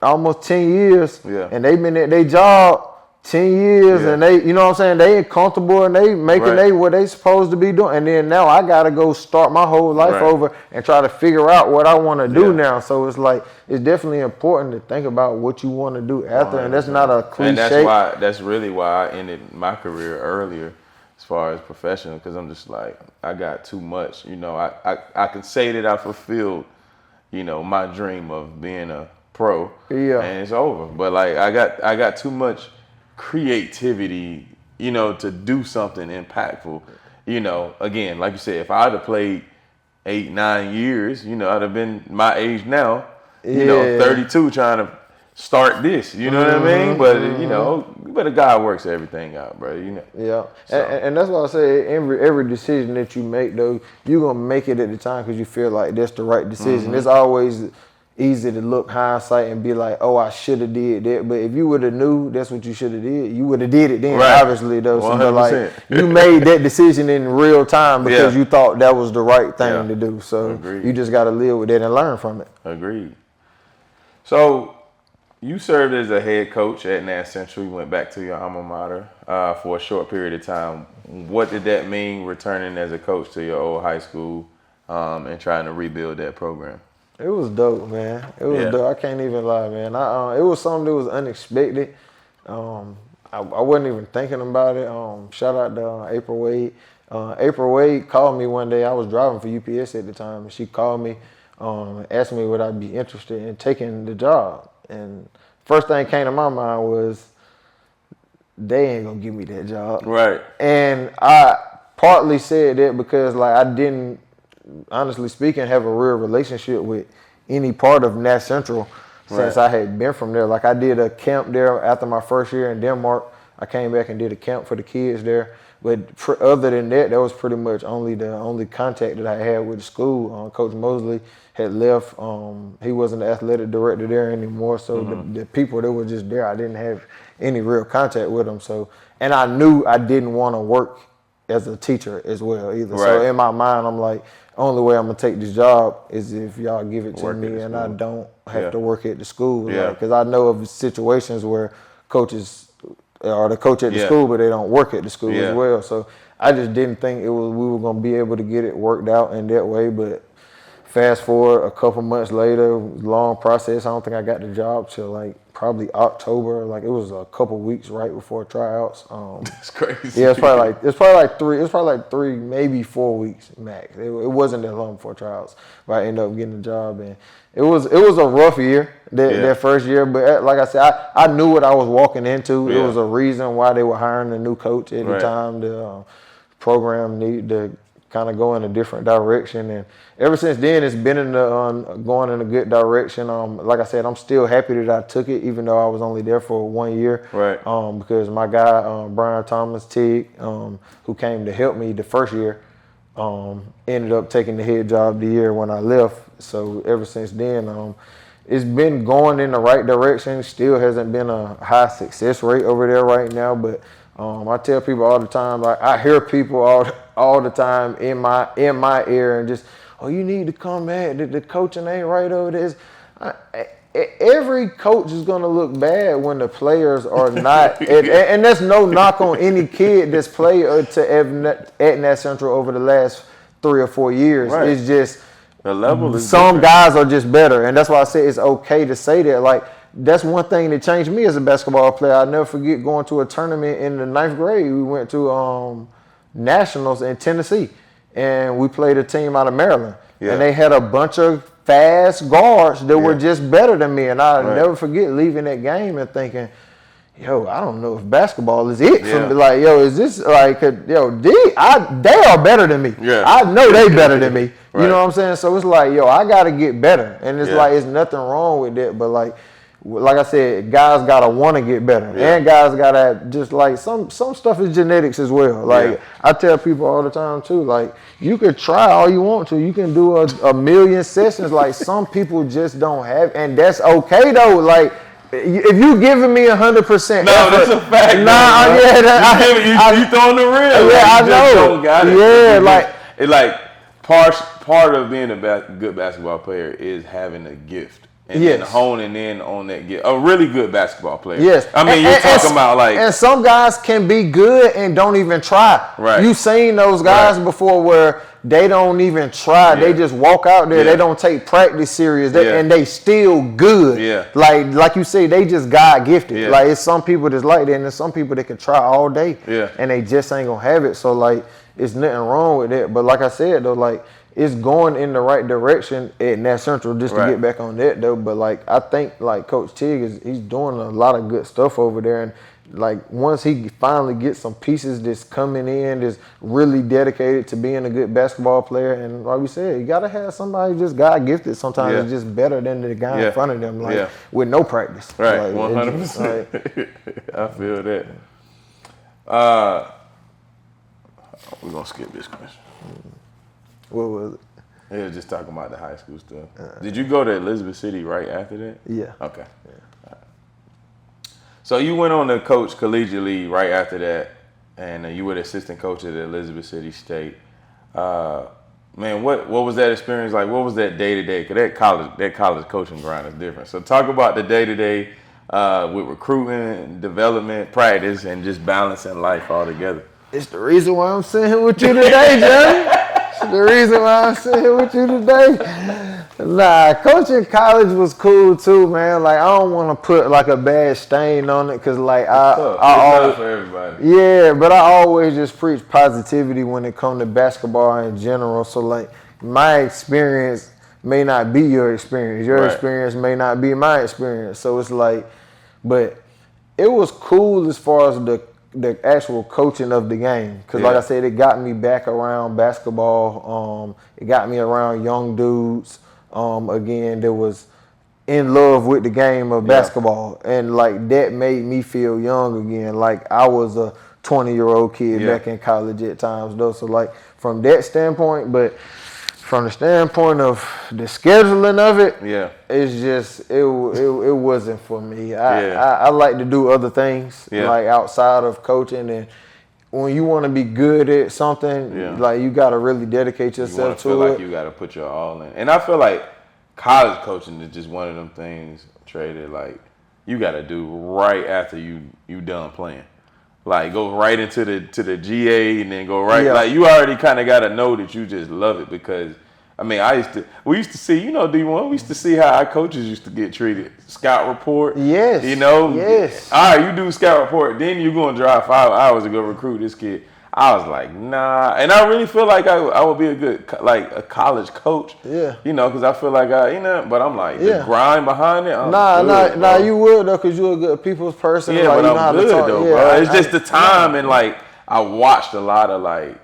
almost 10 years. Yeah. And they been at their job 10 years and they, you know what I'm saying, they comfortable and they making what they supposed to be doing. And then now I got to go start my whole life over and try to figure out what I want to do now. So it's like, it's definitely important to think about what you want to do after. 100%. And that's not a cliche. And that's really why I ended my career earlier as far as professional, because I'm just like, I got too much. I can say that I fulfilled, my dream of being a pro. Yeah. And it's over. But like, I got too much creativity, to do something impactful. Again, like you said, if I'd have played 8-9 years, I'd have been my age now, 32 trying to start this, you know what I mean? But, but God works everything out, bro, Yeah, so. and that's why I say every decision that you make, though, you're going to make it at the time because you feel like that's the right decision. It's always easy to look hindsight and be like, oh, I should have did that. But if you would have knew that's what you should have did, you would have did it then, obviously, though. So, like, you made that decision in real time because you thought that was the right thing to do. So you just got to live with it and learn from it. Agreed. So you served as a head coach at Nash Central. You went back to your alma mater for a short period of time. What did that mean, returning as a coach to your old high school and trying to rebuild that program? It was dope, man. It was dope. I can't even lie, man. It was something that was unexpected. I wasn't even thinking about it. Shout out to April Wade. April Wade called me one day. I was driving for UPS at the time, and she called me, asked me would I be interested in taking the job. And first thing came to my mind was, they ain't gonna give me that job. Right. And I partly said that because, like, I didn't, honestly speaking, have a real relationship with any part of Nash Central since I had been from there. Like, I did a camp there after my first year in Denmark. I came back and did a camp for the kids there. But other than that, that was pretty much the only contact that I had with the school. Coach Mosley had left. He wasn't the athletic director there anymore. So the people that were just there, I didn't have any real contact with them. So, and I knew I didn't want to work as a teacher as well either. Right. So in my mind, I'm like, only way I'm gonna take this job is if y'all give it to me and I don't have to work at the school. Because I know of situations where coaches are the coach at the school, but they don't work at the school as well. So I just didn't think we were gonna be able to get it worked out in that way. But Fast forward a couple months later, long process. I don't think I got the job till like probably October. Like it was a couple weeks right before tryouts. That's crazy. Yeah, it's probably like three, maybe 4 weeks max. It wasn't that long before tryouts, but I ended up getting the job, and it was a rough year that first year. But like I said, I knew what I was walking into. Yeah. It was a reason why they were hiring a new coach at the time. The program needed to kind of go in a different direction, and ever since then it's been going in a good direction. Like I said, I'm still happy that I took it, even though I was only there for 1 year. Right. Because my guy Brian Thomas Tig, who came to help me the first year, ended up taking the head job the year when I left. So ever since then, it's been going in the right direction. Still hasn't been a high success rate over there right now, but I tell people all the time, like I hear people all the time in my ear and just, oh, you need to come back. The coaching ain't right over this. Every coach is gonna look bad when the players are not, and that's no knock on any kid that's played at Nat Central over the last 3 or 4 years. Right. It's just the level is some different. guys are just better, and that's why I say it's okay to say that. Like that's one thing that changed me as a basketball player. I'll never forget going to a tournament in the 9th grade. We went to nationals in Tennessee, and we played a team out of Maryland, and they had a bunch of fast guards that were just better than me, and I'll never forget leaving that game and thinking, yo, I don't know if basketball is it for me. Like, yo, is this like, yo, they are better than me. Yeah. I know they better than me. Right. You know what I'm saying? So it's like, yo, I got to get better. And it's like, it's nothing wrong with that. But like I said, guys got to want to get better. Yeah. And guys got to just like, some stuff is genetics as well. Like, I tell people all the time too, like, you could try all you want to. You can do a million sessions. Like, some people just don't have, and that's okay though. Like, if you giving me 100%, that's a fact. You throwing the real. Yeah, I know. Got it. Yeah, it's like part of being a good basketball player is having a gift. And then honing in on that gift. A really good basketball player. Yes. I mean, you're talking about like... And some guys can be good and don't even try. Right. You've seen those guys before where they don't even try. Yeah. They just walk out there. Yeah. They don't take practice serious. And they still good. Yeah. Like you say, they just God gifted. Yeah. Like, it's some people that's like that, and there's some people that can try all day. Yeah. And they just ain't going to have it. So, like, it's nothing wrong with that. But like I said, though, like, it's going in the right direction at Nat Central, just to get back on that though. But like, I think like Coach Tig he's doing a lot of good stuff over there, and like once he finally gets some pieces that's coming in, that's really dedicated to being a good basketball player, and like we said, you gotta have somebody just God gifted. Sometimes it's just better than the guy in front of them, like with no practice. Right, like, 100%. I feel that. We're gonna skip this question. What was it? It was just talking about the high school stuff. Did you go to Elizabeth City right after that? Yeah. Okay. Yeah. Right. So you went on to coach collegiately right after that, and you were the assistant coach at Elizabeth City State. Man, what was that experience like? What was that day-to-day? Because that college coaching grind is different. So talk about the day-to-day with recruitment, development, practice, and just balancing life all together. It's the reason why I'm sitting here with you today, Jerry. The reason why I'm sitting here with you today. Nah, coaching college was cool too, man. Like, I don't want to put like a bad stain on it, cause like I always, for everybody. Yeah, but I always just preach positivity when it comes to basketball in general. So like, my experience may not be your experience. Your experience may not be my experience. So it's like, but it was cool as far as the actual coaching of the game, because like I said, it got me back around basketball. It got me around young dudes again that was in love with the game of basketball, and like that made me feel young again, like I was a 20-year-old kid back in college at times though. So like from that standpoint, but from the standpoint of the scheduling of it, it's just it wasn't for me. I like to do other things like outside of coaching, and when you want to be good at something, like you got to really dedicate yourself to it. Like you got to put your all in, and I feel like college coaching is just one of them things, Trey, that like you got to do right after you done playing. Like, go right into the GA and then go right. Like, you already kind of got to know that you just love it, because I mean, we used to see, D1, we used to see how our coaches used to get treated. Scout report. Yes. Yes. All right, you do scout report, then you're going to drive 5 hours to go recruit this kid. I was like, nah. And I really feel like I would be a good, a college coach. Yeah. Because I feel like but I'm like, the grind behind it. Nah, you would, though, because you're a good people's person. Yeah, like, but I'm good, though, bro. It's just the time, and, I watched a lot of,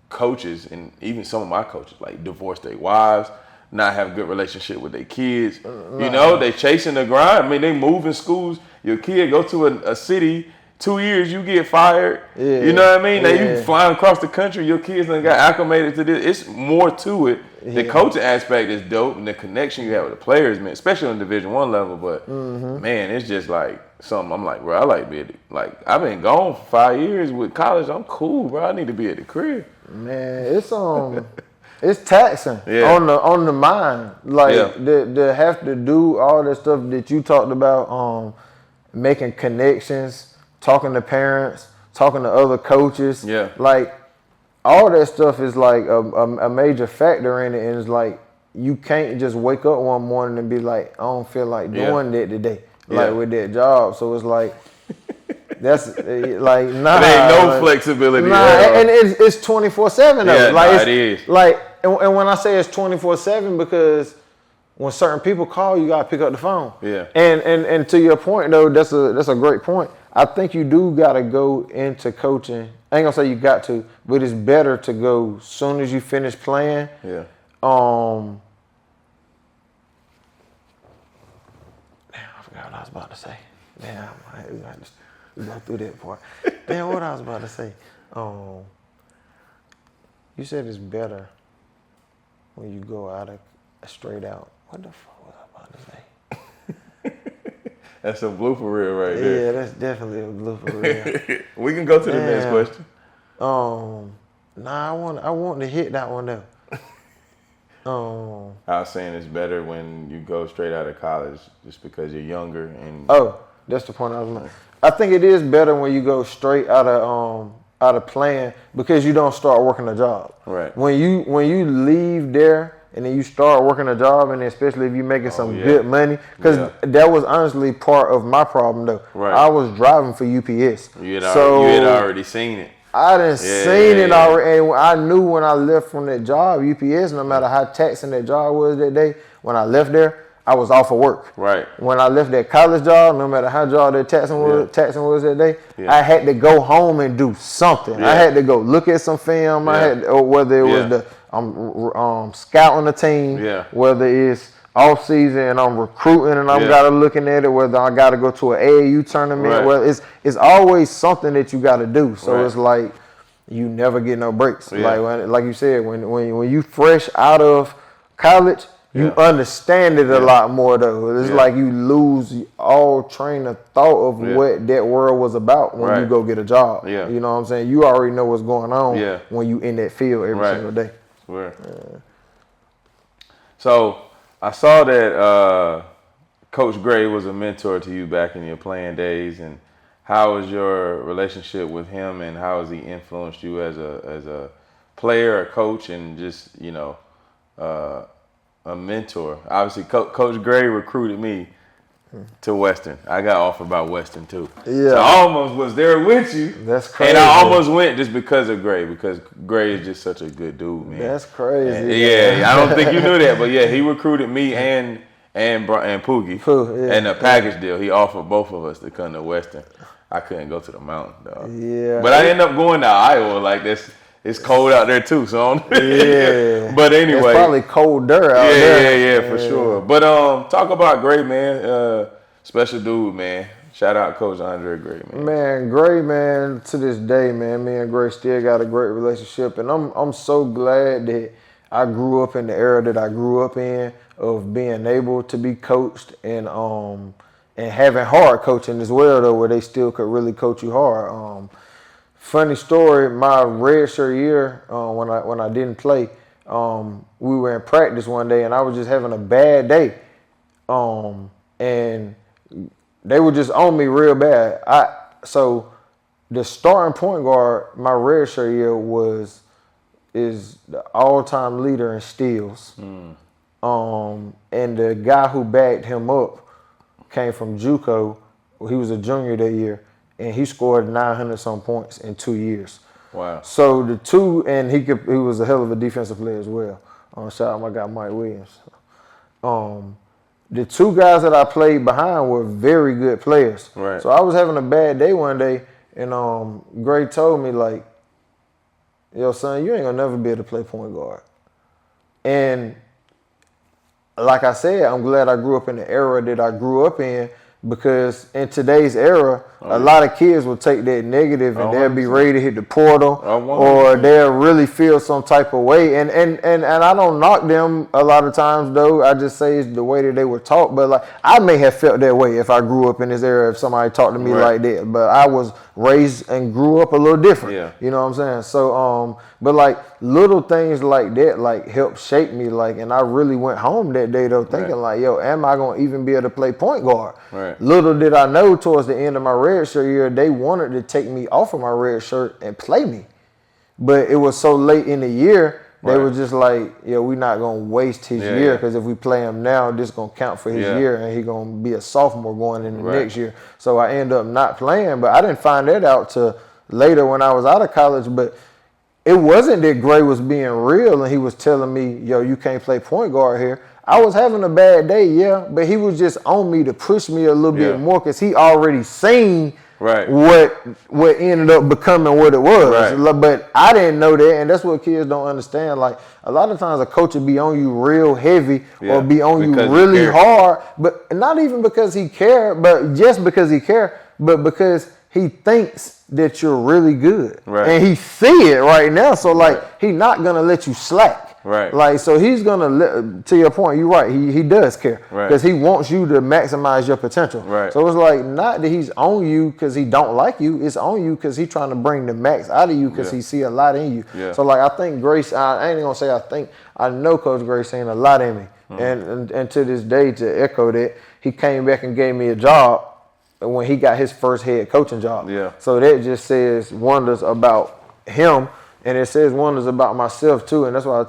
coaches, and even some of my coaches, divorce their wives, not have a good relationship with their kids. They chasing the grind. I mean, they moving schools. Your kid go to a city, 2 years, you get fired. Yeah. You know what I mean? Now you flying across the country, your kids done got acclimated to this. It's more to it. The coaching aspect is dope, and the connection you have with the players, man, especially on Division I level. But man, it's just something. I'm like, bro, I like being I've been gone for 5 years with college. I'm cool, bro. I need to be at the crib. Man, it's taxing on the mind. To have to do all that stuff that you talked about, making connections, talking to parents, talking to other coaches. Yeah. All that stuff is a major factor in it, and it's you can't just wake up one morning and be like, I don't feel like doing that today, with that job. So it's that's nah. There ain't no flexibility. Nah, and it's 24/7 though. Yeah, it is. And when I say it's 24/7, because when certain people call, you gotta pick up the phone. Yeah. And to your point though, that's a great point. I think you do gotta go into coaching. I ain't gonna say you got to, but it's better to go soon as you finish playing. Yeah. Damn, I forgot what I was about to say. Damn, we got to go through that part. Damn, what I was about to say. You said it's better when you go out of straight out. What the fuck was I about to say? That's a blooper reel right there. Yeah, that's definitely a blooper reel. We can go to the next question. Nah, I want to hit that one though. I was saying it's better when you go straight out of college just because you're younger and. Oh, that's the point I was making. I think it is better when you go straight out of playing, because you don't start working a job. Right. When you leave there and then you start working a job, and especially if you're making some good money, because that was honestly part of my problem though. Right. I was driving for UPS. You had already seen it. I done seen it already, and I knew when I left from that job, UPS, no matter how taxing that job was that day, when I left there, I was off of work. Right. When I left that college job, no matter how job that taxing was that day, I had to go home and do something. I had to go look at some film. I had, or whether it was I'm scouting the team, whether it's off season and I'm recruiting and I'm gotta looking at it, whether I gotta go to an AAU tournament. Well, it's always something that you gotta do. So it's like you never get no breaks. Like you said, when you fresh out of college, you understand it a lot more though. It's like you lose all train of thought of what that world was about when you go get a job. Yeah. You know what I'm saying? You already know what's going on when you in that field every single day. So I saw that Coach Gray was a mentor to you back in your playing days, and how was your relationship with him, and how has he influenced you as a player, a coach, and just a mentor? Obviously, Coach Gray recruited me to Western. I got offered by Western too. Yeah. So I almost was there with you. That's crazy. And I almost went just because of Gray, because Gray is just such a good dude, man. That's crazy. And, I don't think you knew that, but he recruited me and Poogie. And a package deal. He offered both of us to come to Western. I couldn't go to the mountain, dog. Yeah. But I ended up going to Iowa. It's cold out there too, so but anyway, it's probably colder out there. Yeah, for sure. But talk about Gray, man. Special dude, man. Shout out Coach Andre Gray, man. Man, Gray, man. To this day, man, me and Gray still got a great relationship, and I'm so glad that I grew up in the era that I grew up in, of being able to be coached and having hard coaching as well, though, where they still could really coach you hard. Funny story, my redshirt year, when I didn't play, we were in practice one day and I was just having a bad day. And they were just on me real bad. So the starting point guard my redshirt year was is the all-time leader in steals. And the guy who backed him up came from JUCO. He was a junior that year, and he scored 900-some points in 2 years. Wow. So the two, and he was a hell of a defensive player as well. Shout out my guy Mike Williams. The two guys that I played behind were very good players. Right. So I was having a bad day one day, and Gray told me, like, yo, son, you ain't gonna never be able to play point guard. And like I said, I'm glad I grew up in the era that I grew up in, because in today's era, a lot of kids will take that negative and they'll be ready to hit the portal, or they'll really feel some type of way. And I don't knock them a lot of times, though. I just say it's the way that they were taught. But like, I may have felt that way if I grew up in this era, if somebody talked to me like that. But I was raised and grew up a little different. Yeah. You know what I'm saying? So, but like little things like that, like helped shape me. Like, and I really went home that day though, thinking like, yo, am I gonna even be able to play point guard? Right. Little did I know, towards the end of my red shirt year, they wanted to take me off of my red shirt and play me. But it was so late in the year, they were just like, yeah, we're not going to waste his year, because if we play him now, this going to count for his year, and he's going to be a sophomore going into next year. So I ended up not playing, but I didn't find that out till later when I was out of college. But it wasn't that Gray was being real and he was telling me, yo, you can't play point guard here. I was having a bad day, but he was just on me to push me a little bit more, because he already seen what ended up becoming what it was. Right. But I didn't know that, and that's what kids don't understand. Like, a lot of times a coach will be on you real heavy or be on you really hard, but not even because he cared, but just because he cared, but because he thinks that you're really good. Right. And he see it right now, so like he not gonna let you slack. Right. Like, so he's gonna to your point, you're right, he does care. Right. Because he wants you to maximize your potential. Right. So it's like, not that he's on you because he don't like you, it's on you because he's trying to bring the max out of you, because he see a lot in you. Yeah. So like, I think Grace, I ain't gonna say I know Coach Grace seen a lot in me. And to this day, to echo that, he came back and gave me a job when he got his first head coaching job. Yeah. So that just says wonders about him, and it says wonders about myself too. And that's why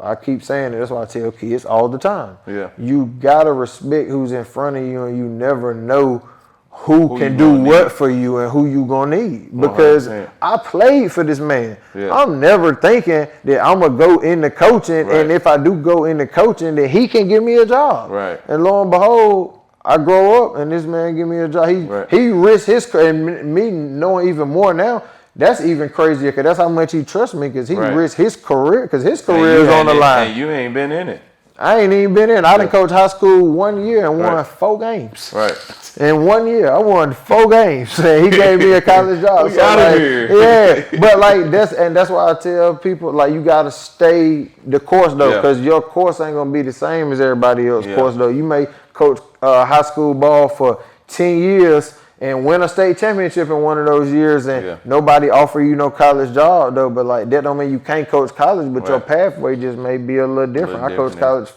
I keep saying it, that's why I tell kids all the time. Yeah. You gotta respect who's in front of you, and you never know who can do what for you and who you gonna need. Because 100%. I played for this man. Yeah. I'm never thinking that I'm gonna go into coaching, and if I do go into coaching, that he can give me a job. Right. And lo and behold, I grow up and this man give me a job. He risked his, and me knowing even more now, that's even crazier, because that's how much he trusts me, because he risked his career, because his career is on the line. And you ain't been in it. I ain't even been in. I done coached high school 1 year and won 4 games. Right. In 1 year, I won 4 games. And he gave me a college job. We out of here. Yeah, but like that's why I tell people, like, you gotta stay the course though, because your course ain't gonna be the same as everybody else's course though. You may coach high school ball for 10 years and win a state championship in one of those years, and nobody offer you no college job though. But like, that don't mean you can't coach college, but your pathway just may be a little different. I coached college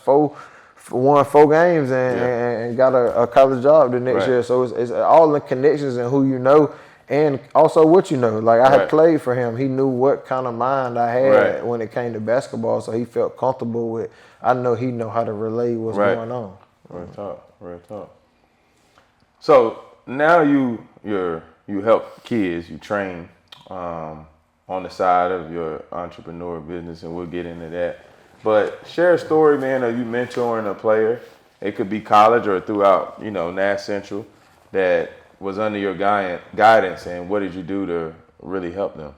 won 4 games and got a college job the next year. So it's all the connections and who you know, and also what you know. Like, I had played for him. He knew what kind of mind I had when it came to basketball, so he felt comfortable with, I know he know how to relay what's going on. Real talk. So now you help kids, you train on the side of your entrepreneur business, and we'll get into that. But share a story, man, of you mentoring a player. It could be college or throughout, Nash Central, that was under your guidance, and what did you do to really help them?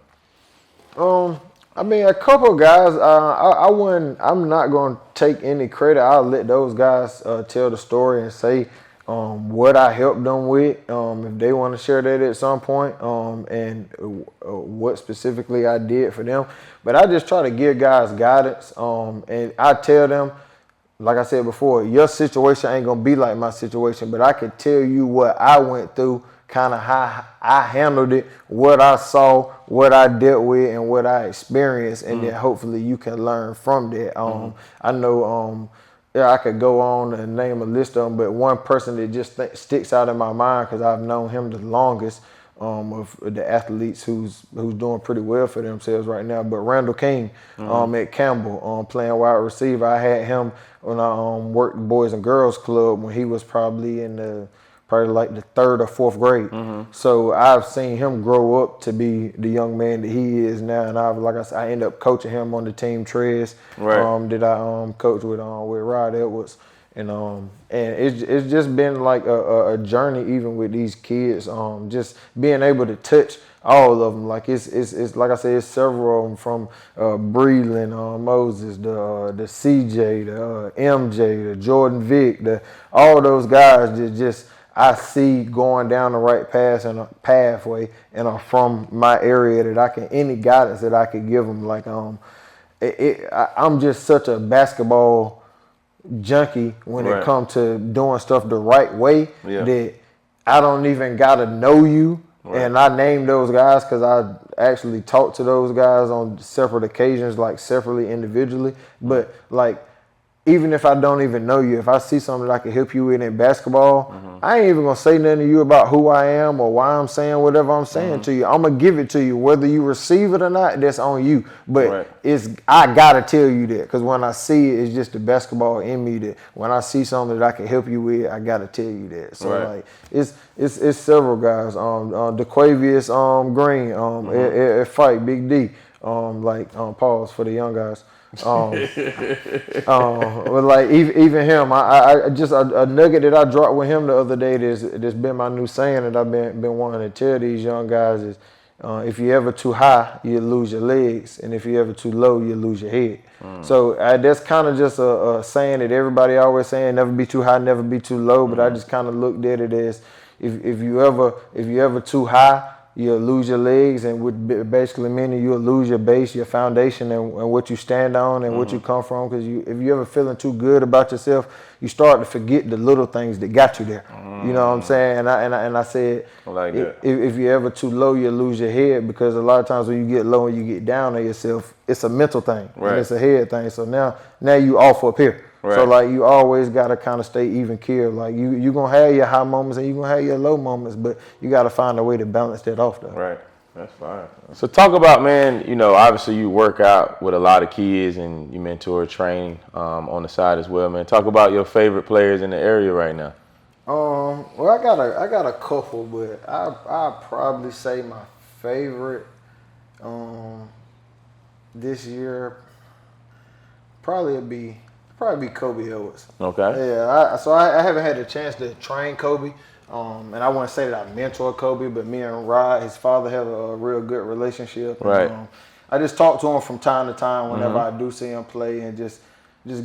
I mean, a couple of guys. I'm not going to take any credit. I'll let those guys tell the story and say what I helped them with, if they want to share that at some point, and what specifically I did for them. But I just try to give guys guidance, and I tell them, like I said before, your situation ain't going to be like my situation, but I can tell you what I went through, kind of how I handled it, what I saw, what I dealt with, and what I experienced, and then hopefully you can learn from that. I know I could go on and name a list of them, but one person that just sticks out in my mind, because I've known him the longest, of the athletes who's doing pretty well for themselves right now. But Randall King at Campbell playing wide receiver, I had him when I worked the Boys and Girls Club when he was probably like the 3rd or 4th grade. So I've seen him grow up to be the young man that he is now, and I ended up coaching him on the team Trez that I coached with Rod Edwards. And it's just been like a journey even with these kids, just being able to touch all of them. Like it's like I said, it's several of them from Breland, Moses, the CJ, the MJ, the Jordan Vick, all those guys that just I see going down the right path and pathway, and are from my area that any guidance that I could give them. Like I'm just such a basketball junkie when it comes to doing stuff the right way that I don't even gotta know you. And I named those guys because I actually talked to those guys on separate occasions, like separately, individually. But like, even if I don't even know you, if I see something that I can help you with in basketball, I ain't even gonna say nothing to you about who I am or why I'm saying whatever I'm saying to you. I'm gonna give it to you, whether you receive it or not. That's on you. But I gotta tell you that, because when I see it, it's just the basketball in me that when I see something that I can help you with, I gotta tell you that. So like, it's several guys. DeQuavius Green at Fight Big D. Pause for the young guys. But like even him, I just a nugget that I dropped with him the other day that's been my new saying that I've been wanting to tell these young guys is, if you're ever too high, you lose your legs, and if you're ever too low, you lose your head. So that's kind of just a saying that everybody always saying, never be too high, never be too low. But I just kind of looked at it as if you ever too high, you'll lose your legs, and would basically meaning you'll lose your base, your foundation, and what you stand on and what you come from. Because if you ever feeling too good about yourself, you start to forget the little things that got you there. You know what I'm saying? And I said, like if you're ever too low, you'll lose your head, because a lot of times when you get low and you get down on yourself, it's a mental thing and it's a head thing. So now you off up here. So like you always gotta kind of stay even keel. Like you gonna have your high moments and you gonna have your low moments, but you gotta find a way to balance that off though. Right. That's fine. So talk about, man, obviously you work out with a lot of kids and you mentor, train on the side as well, man. Talk about your favorite players in the area right now. Well, I got a couple, but I'll probably say my favorite this year probably be Kobe Edwards. Okay. Yeah, I haven't had a chance to train Kobe, and I wouldn't say that I mentor Kobe, but me and Rod, his father, have a real good relationship. Right. And, I just talk to him from time to time whenever I do see him play, and just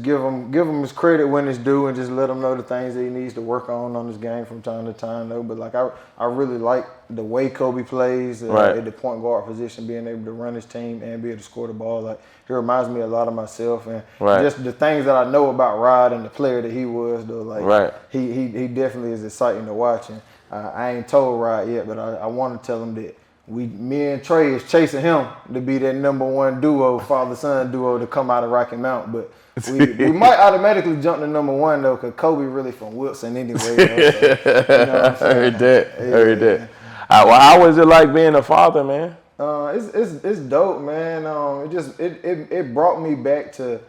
give him his credit when it's due, and just let him know the things that he needs to work on his game from time to time though. But like I really like the way Kobe plays at the point guard position, being able to run his team and be able to score the ball. Like, he reminds me a lot of myself, and just the things that I know about Rod and the player that he was though. Like he definitely is exciting to watch. And I ain't told Rod yet, but I want to tell him that me and Trey is chasing him to be that #1 duo, father-son duo, to come out of Rocky Mount. But we might automatically jump to #1 though, because Kobe really from Wilson anyway. So, what I'm Heard that. Well, how was it like being a father, man? It's dope, man. It brought me back to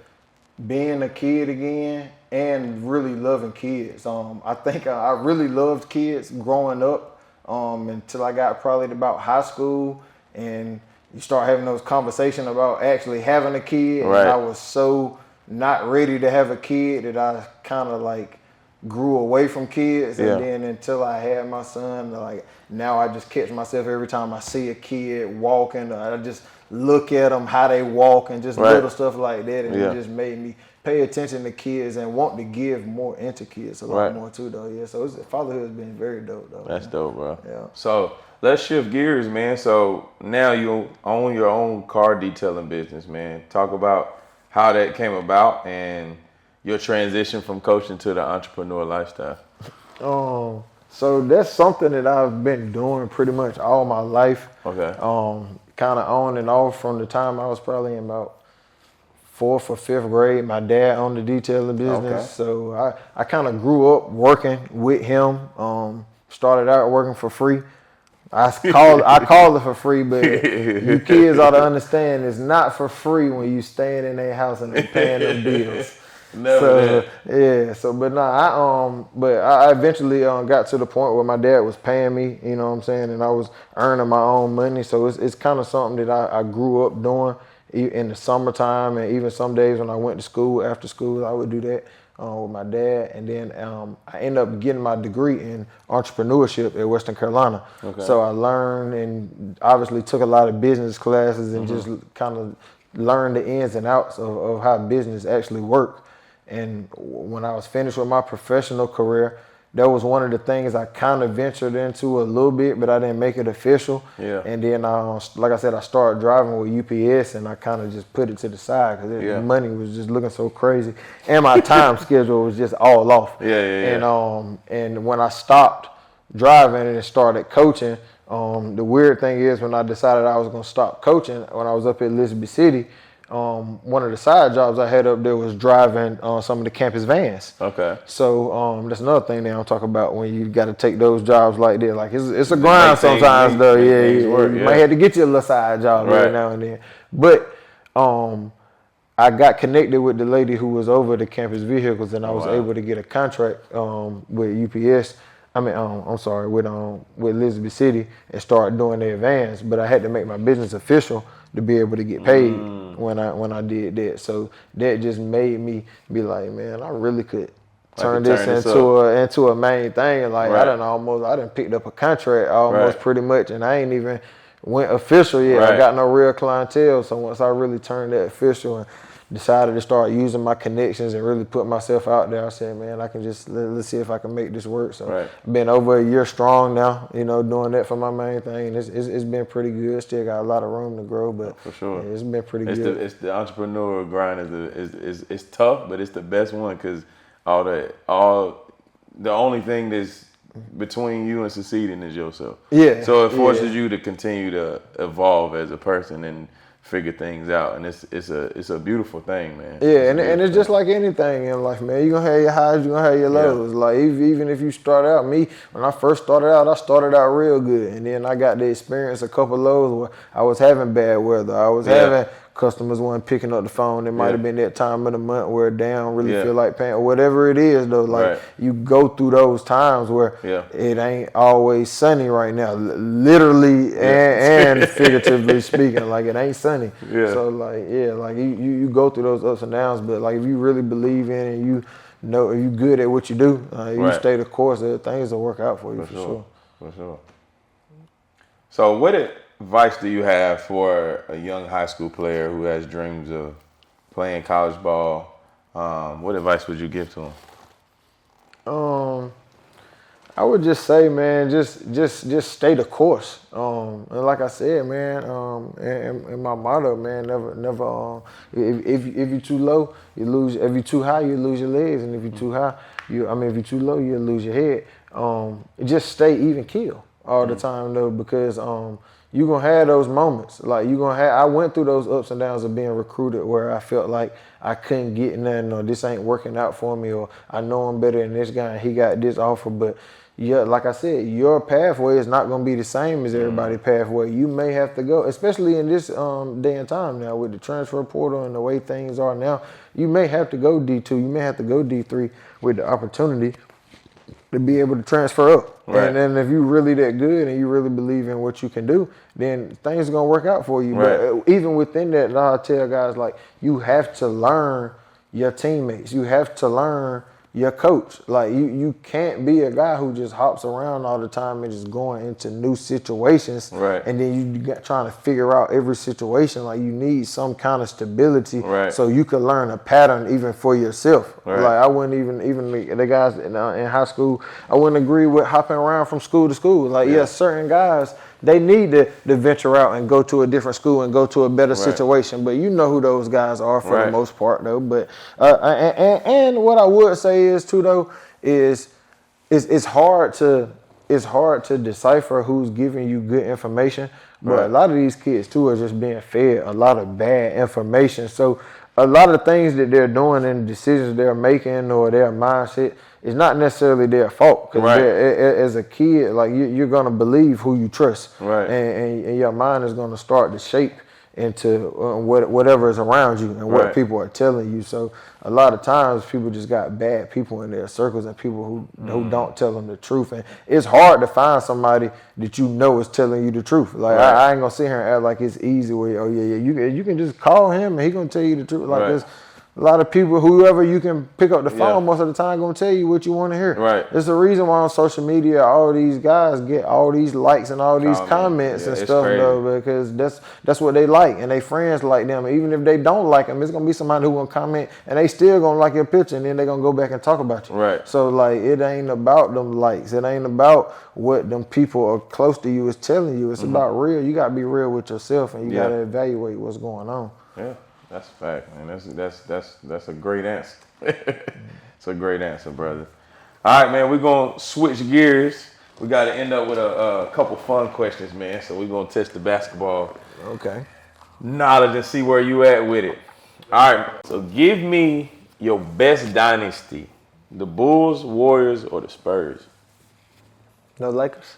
being a kid again and really loving kids. I think I really loved kids growing up until I got probably about high school, and you start having those conversations about actually having a kid. And I was so not ready to have a kid that I kind of like grew away from kids. And then until I had my son, like now I just catch myself every time I see a kid walking, I just look at them, how they walk, and just little stuff like that. And it just made me pay attention to kids and want to give more into kids a lot more too though. Yeah, so fatherhood has been very dope though. That's dope, bro. Yeah. So let's shift gears, man. So now you own your own car detailing business, man. Talk about how that came about and your transition from coaching to the entrepreneur lifestyle. So that's something that I've been doing pretty much all my life. Okay. Kind of on and off from the time I was probably in about 4th or 5th grade. My dad owned the detailing business. So I kind of grew up working with him. Started out working for free. I call it for free, but you kids ought to understand it's not for free when you staying in their house and they paying them bills. But I eventually got to the point where my dad was paying me, you know what I'm saying, and I was earning my own money. So it's kind of something that I grew up doing in the summertime, and even some days when I went to school, after school, I would do that with my dad. And then I ended up getting my degree in entrepreneurship at Western Carolina. Okay. So I learned and obviously took a lot of business classes and just kind of learned the ins and outs of how business actually worked. And when I was finished with my professional career, that was one of the things I kind of ventured into a little bit, but I didn't make it official. Yeah. And then, like I said, I started driving with UPS, and I kind of just put it to the side because the money was just looking so crazy, and my time schedule was just all off. And when I stopped driving and started coaching, the weird thing is when I decided I was going to stop coaching, when I was up at Elizabeth City, one of the side jobs I had up there was driving some of the campus vans. Okay. So that's another thing they don't talk about when you got to take those jobs like that. Like it's a grind sometimes though. You might have to get you a little side job every now and then. But I got connected with the lady who was over the campus vehicles, and I was able to get a contract with UPS. With Elizabeth City and start doing their vans. But I had to make my business official to be able to get paid when I did that. So that just made me be like, man, I really could turn this into a main thing. Like I done picked up a contract almost pretty much, and I ain't even went official yet. I got no real clientele. So once I really turned that official and decided to start using my connections and really put myself out there, I said, man, I can just, let's see if I can make this work. So I've been over a year strong now, doing that for my main thing. And it's been pretty good. Still got a lot of room to grow, but for sure, it's been pretty good. It's the entrepreneur grind it's tough, but it's the best one because the only thing that's between you and succeeding is yourself. Yeah. So it forces you to continue to evolve as a person and figure things out, and it's a beautiful thing, man. Yeah, and it's just like anything in life, man. You're gonna have your highs, you're gonna have your lows. Yeah. Like even if you start out, when I first started out, I started out real good, and then I got to experience a couple lows where I was having bad weather. I was having customers weren't picking up the phone. It might have been that time of the month where they don't really feel like paying, or whatever it is though. Like you go through those times where it ain't always sunny right now, literally and figuratively speaking. Like it ain't sunny. Yeah. So you go through those ups and downs, but like if you really believe in it and you know you good at what you do, you stay the course, things will work out for you for sure. For sure. So what advice do you have for a young high school player who has dreams of playing college ball? What advice would you give to him? I would just say, man, just stay the course. And like I said, man, and my motto, man, never. If you're too low, you lose. If you're too high, you lose your legs, and if you're too high, if you're too low, you lose your head. Just stay even keel all the time though, because you're gonna have those moments. Like I went through those ups and downs of being recruited where I felt like I couldn't get nothing, or this ain't working out for me, or I know I'm better than this guy and he got this offer. But like I said, your pathway is not gonna be the same as everybody's pathway. You may have to go, especially in this day and time now with the transfer portal and the way things are now, you may have to go D2, you may have to go D3 with the opportunity to be able to transfer up. Right. And then if you're really that good and you really believe in what you can do, then things are going to work out for you. Right. But even within that, I tell guys, like, you have to learn your teammates. You have to learn your coach. Like, you can't be a guy who just hops around all the time and just going into new situations. Right. And then you got trying to figure out every situation. Like, you need some kind of stability so you can learn a pattern even for yourself. Right. Like, I wouldn't even the guys in high school, I wouldn't agree with hopping around from school to school. Like, certain guys, they need to venture out and go to a different school and go to a better situation. But you know who those guys are for the most part, though. But and what I would say is too, though, is it's hard to decipher who's giving you good information. But a lot of these kids too are just being fed a lot of bad information. So a lot of things that they're doing and decisions they're making or their mindset, it's not necessarily their fault. Because Right. as a kid, like you're gonna believe who you trust, Right. and your mind is gonna start to shape into whatever is around you and what Right. people are telling you. So a lot of times people just got bad people in their circles and people who don't tell them the truth. And it's hard to find somebody that you know is telling you the truth. Like Right. I ain't gonna sit here and act like it's easy where, oh yeah, you can just call him and he gonna tell you the truth. Like Right. there's a lot of people, whoever you can pick up the phone Yeah. most of the time gonna tell you what you want to hear. Right. There's a reason why on social media all these guys get all these likes and all these comments Yeah, and it's stuff crazy. though, because that's what they like and they friends like them. Even if they don't like them, it's gonna be somebody who gonna comment and they still gonna like your picture and then they gonna go back and talk about you. Right. So like it ain't about them likes. It ain't about what them people are close to you is telling you. It's about real. You gotta be real with yourself and you gotta evaluate what's going on. Yeah, that's a fact, man. That's a great answer. It's a great answer, brother. All right, man. We're gonna switch gears. We got to end up with a couple fun questions, man. So we're gonna test the basketball Okay. knowledge and see where you at with it. All right. So give me your best dynasty: the Bulls, Warriors, or the Spurs. No Lakers?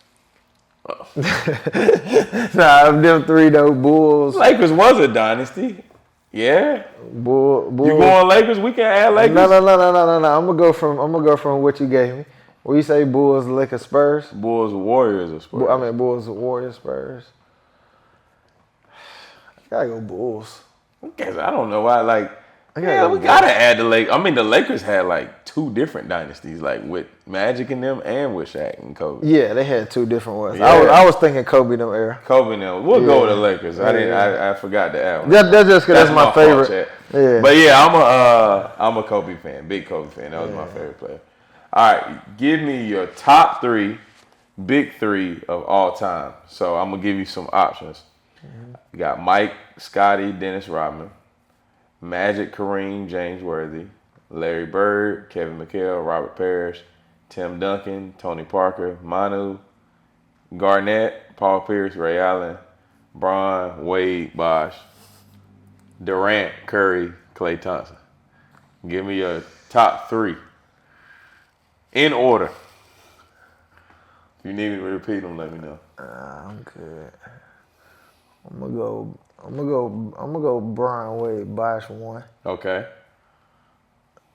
Nah, them three though, Bulls. Lakers was a dynasty. Yeah. Bulls. You going Lakers? We can add Lakers. No. I'm gonna go from what you gave me. What you say, Bulls, Lakers, Spurs? Bulls, Warriors, or Spurs? I mean, Bulls, Warriors, Spurs. Gotta go Bulls. I don't know why. Like, I yeah, we gotta add the Lakers. I mean, the Lakers had like two different dynasties, like with Magic and them, and with Shaq and Kobe. Yeah, they had two different ones. Yeah. I was thinking Kobe them era. Kobe and them. We'll go with the Lakers. Yeah. I forgot to add one. That's just because that's my fault, favorite. Chat. Yeah. But yeah, I'm a Kobe fan, big Kobe fan. That was my favorite player. All right, give me your top big three of all time. So I'm gonna give you some options. You got Mike, Scotty, Dennis Rodman, Magic, Kareem, James Worthy, Larry Bird, Kevin McHale, Robert Parrish, Tim Duncan, Tony Parker, Manu, Garnett, Paul Pierce, Ray Allen, Bron, Wade, Bosh, Durant, Curry, Klay Thompson. Give me your top three in order. If you need me to repeat them, let me know. I'm good. I'm gonna go Brian Wade, Bosh 1. Okay.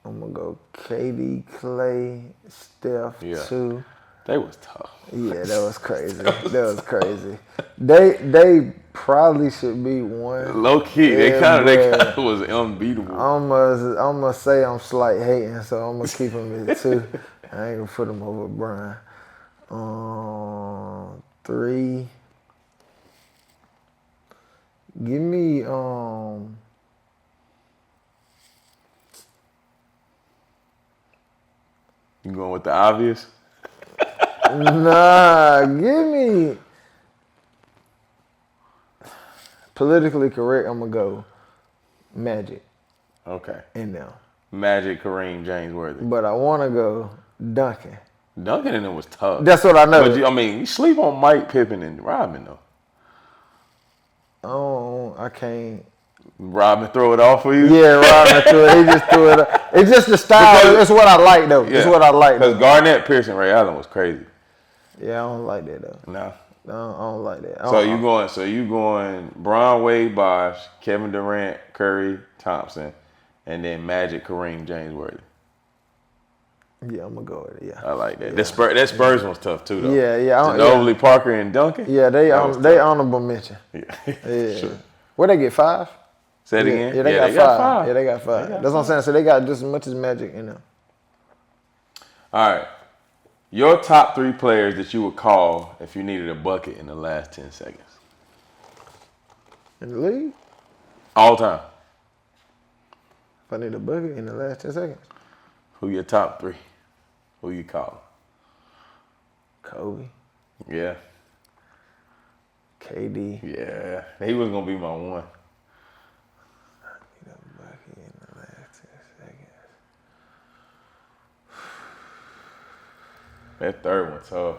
I'm gonna go KD, Clay, Steph 2. They was tough. Yeah, that was crazy. That was crazy. They probably should be 1. Low key, they kind of was unbeatable. I'm gonna say I'm slight hating, so I'm gonna keep them at 2. I ain't gonna put them over Brian. 3. Give me You going with the obvious? nah, give me politically correct. I'm gonna go Magic Okay. in there, Magic, Kareem, James Worthy. but I wanna go Duncan. Duncan and them was tough. That's what I know. But you sleep on Mike, Pippen, and Rodman though. Oh, I can't. Rodman throw it off for you? Yeah, Rodman threw it. He just threw it up. It's just the style. Because- it's what I like though. Yeah. It's what I like Because though. Garnett, Pierce, and Ray Allen was crazy. Yeah, I don't like that though. No. No, I don't like that. So you going Bron, Wade, Bosh, Kevin Durant, Curry, Thompson, and then Magic, Kareem, James Worthy. Yeah, I'm gonna go with it. Yeah. I like that. Yeah. That Spurs one's tough too, though. Yeah. Ginobili, Parker, and Duncan. Yeah, they honorable mention. Yeah. Yeah. Sure. Where they get 5? Say it again. Yeah, they got 5. Yeah, they got 5. got That's what I'm saying. So they got just as much as Magic in them. All right. Your top 3 players that you would call if you needed a bucket in the last 10 seconds. In the league, All time. if I need a bucket in the last 10 seconds, Who your top 3? Who you call? Kobe, Yeah. KD. Yeah. He was going to be my one. Need a bucket in the last 10 seconds. That third one tough.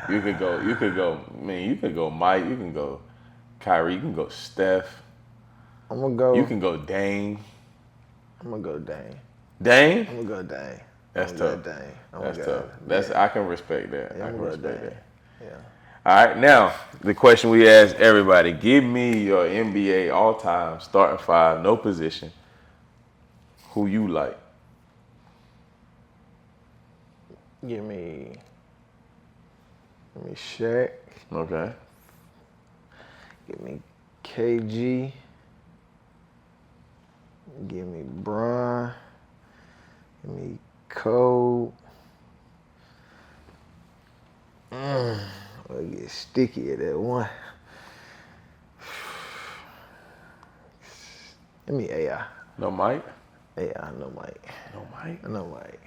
You could go, you could go Mike, you can go Kyrie, you can go Steph, I'm gonna go. you can go Dame. I'm gonna go Dame. Dame? I'm gonna go Dame. That's I'm tough. Dang. That's tough. I can respect that. Yeah, I can respect that. Yeah. All right, now the question we ask everybody: give me your NBA all-time starting five, no position. Who you like? Give me Shaq. Okay. Give me KG. Give me Bron. Give me Cole. I'll get sticky at that one. Give me AI. No Mike? AI, no Mike. No Mike? No Mike.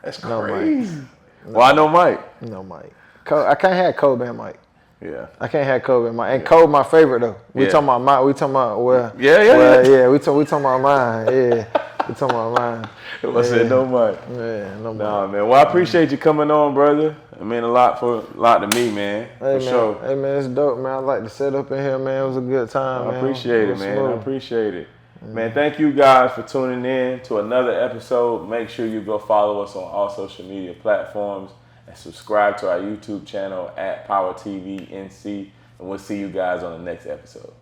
That's No crazy. Mike. Why no Mike? No Mike. I can't have Kobe and Mike. Yeah. I can't have Kobe and Mike. And Kobe my favorite though. We talking about mine. We talking about Yeah. We talking about mine. Yeah. We talking about mine. I said no Mike. Yeah, no Mike. Nah, man. Well, I appreciate you coming on, brother. It meant a lot to me, man. Hey, for man. sure. Hey man, it's dope, man. I like to sit up in here, man. It was a good time, man. I appreciate it, man. I appreciate it. Man, thank you guys for tuning in to another episode. Make sure you go follow us on all social media platforms and subscribe to our YouTube channel at Power TV NC. And we'll see you guys on the next episode.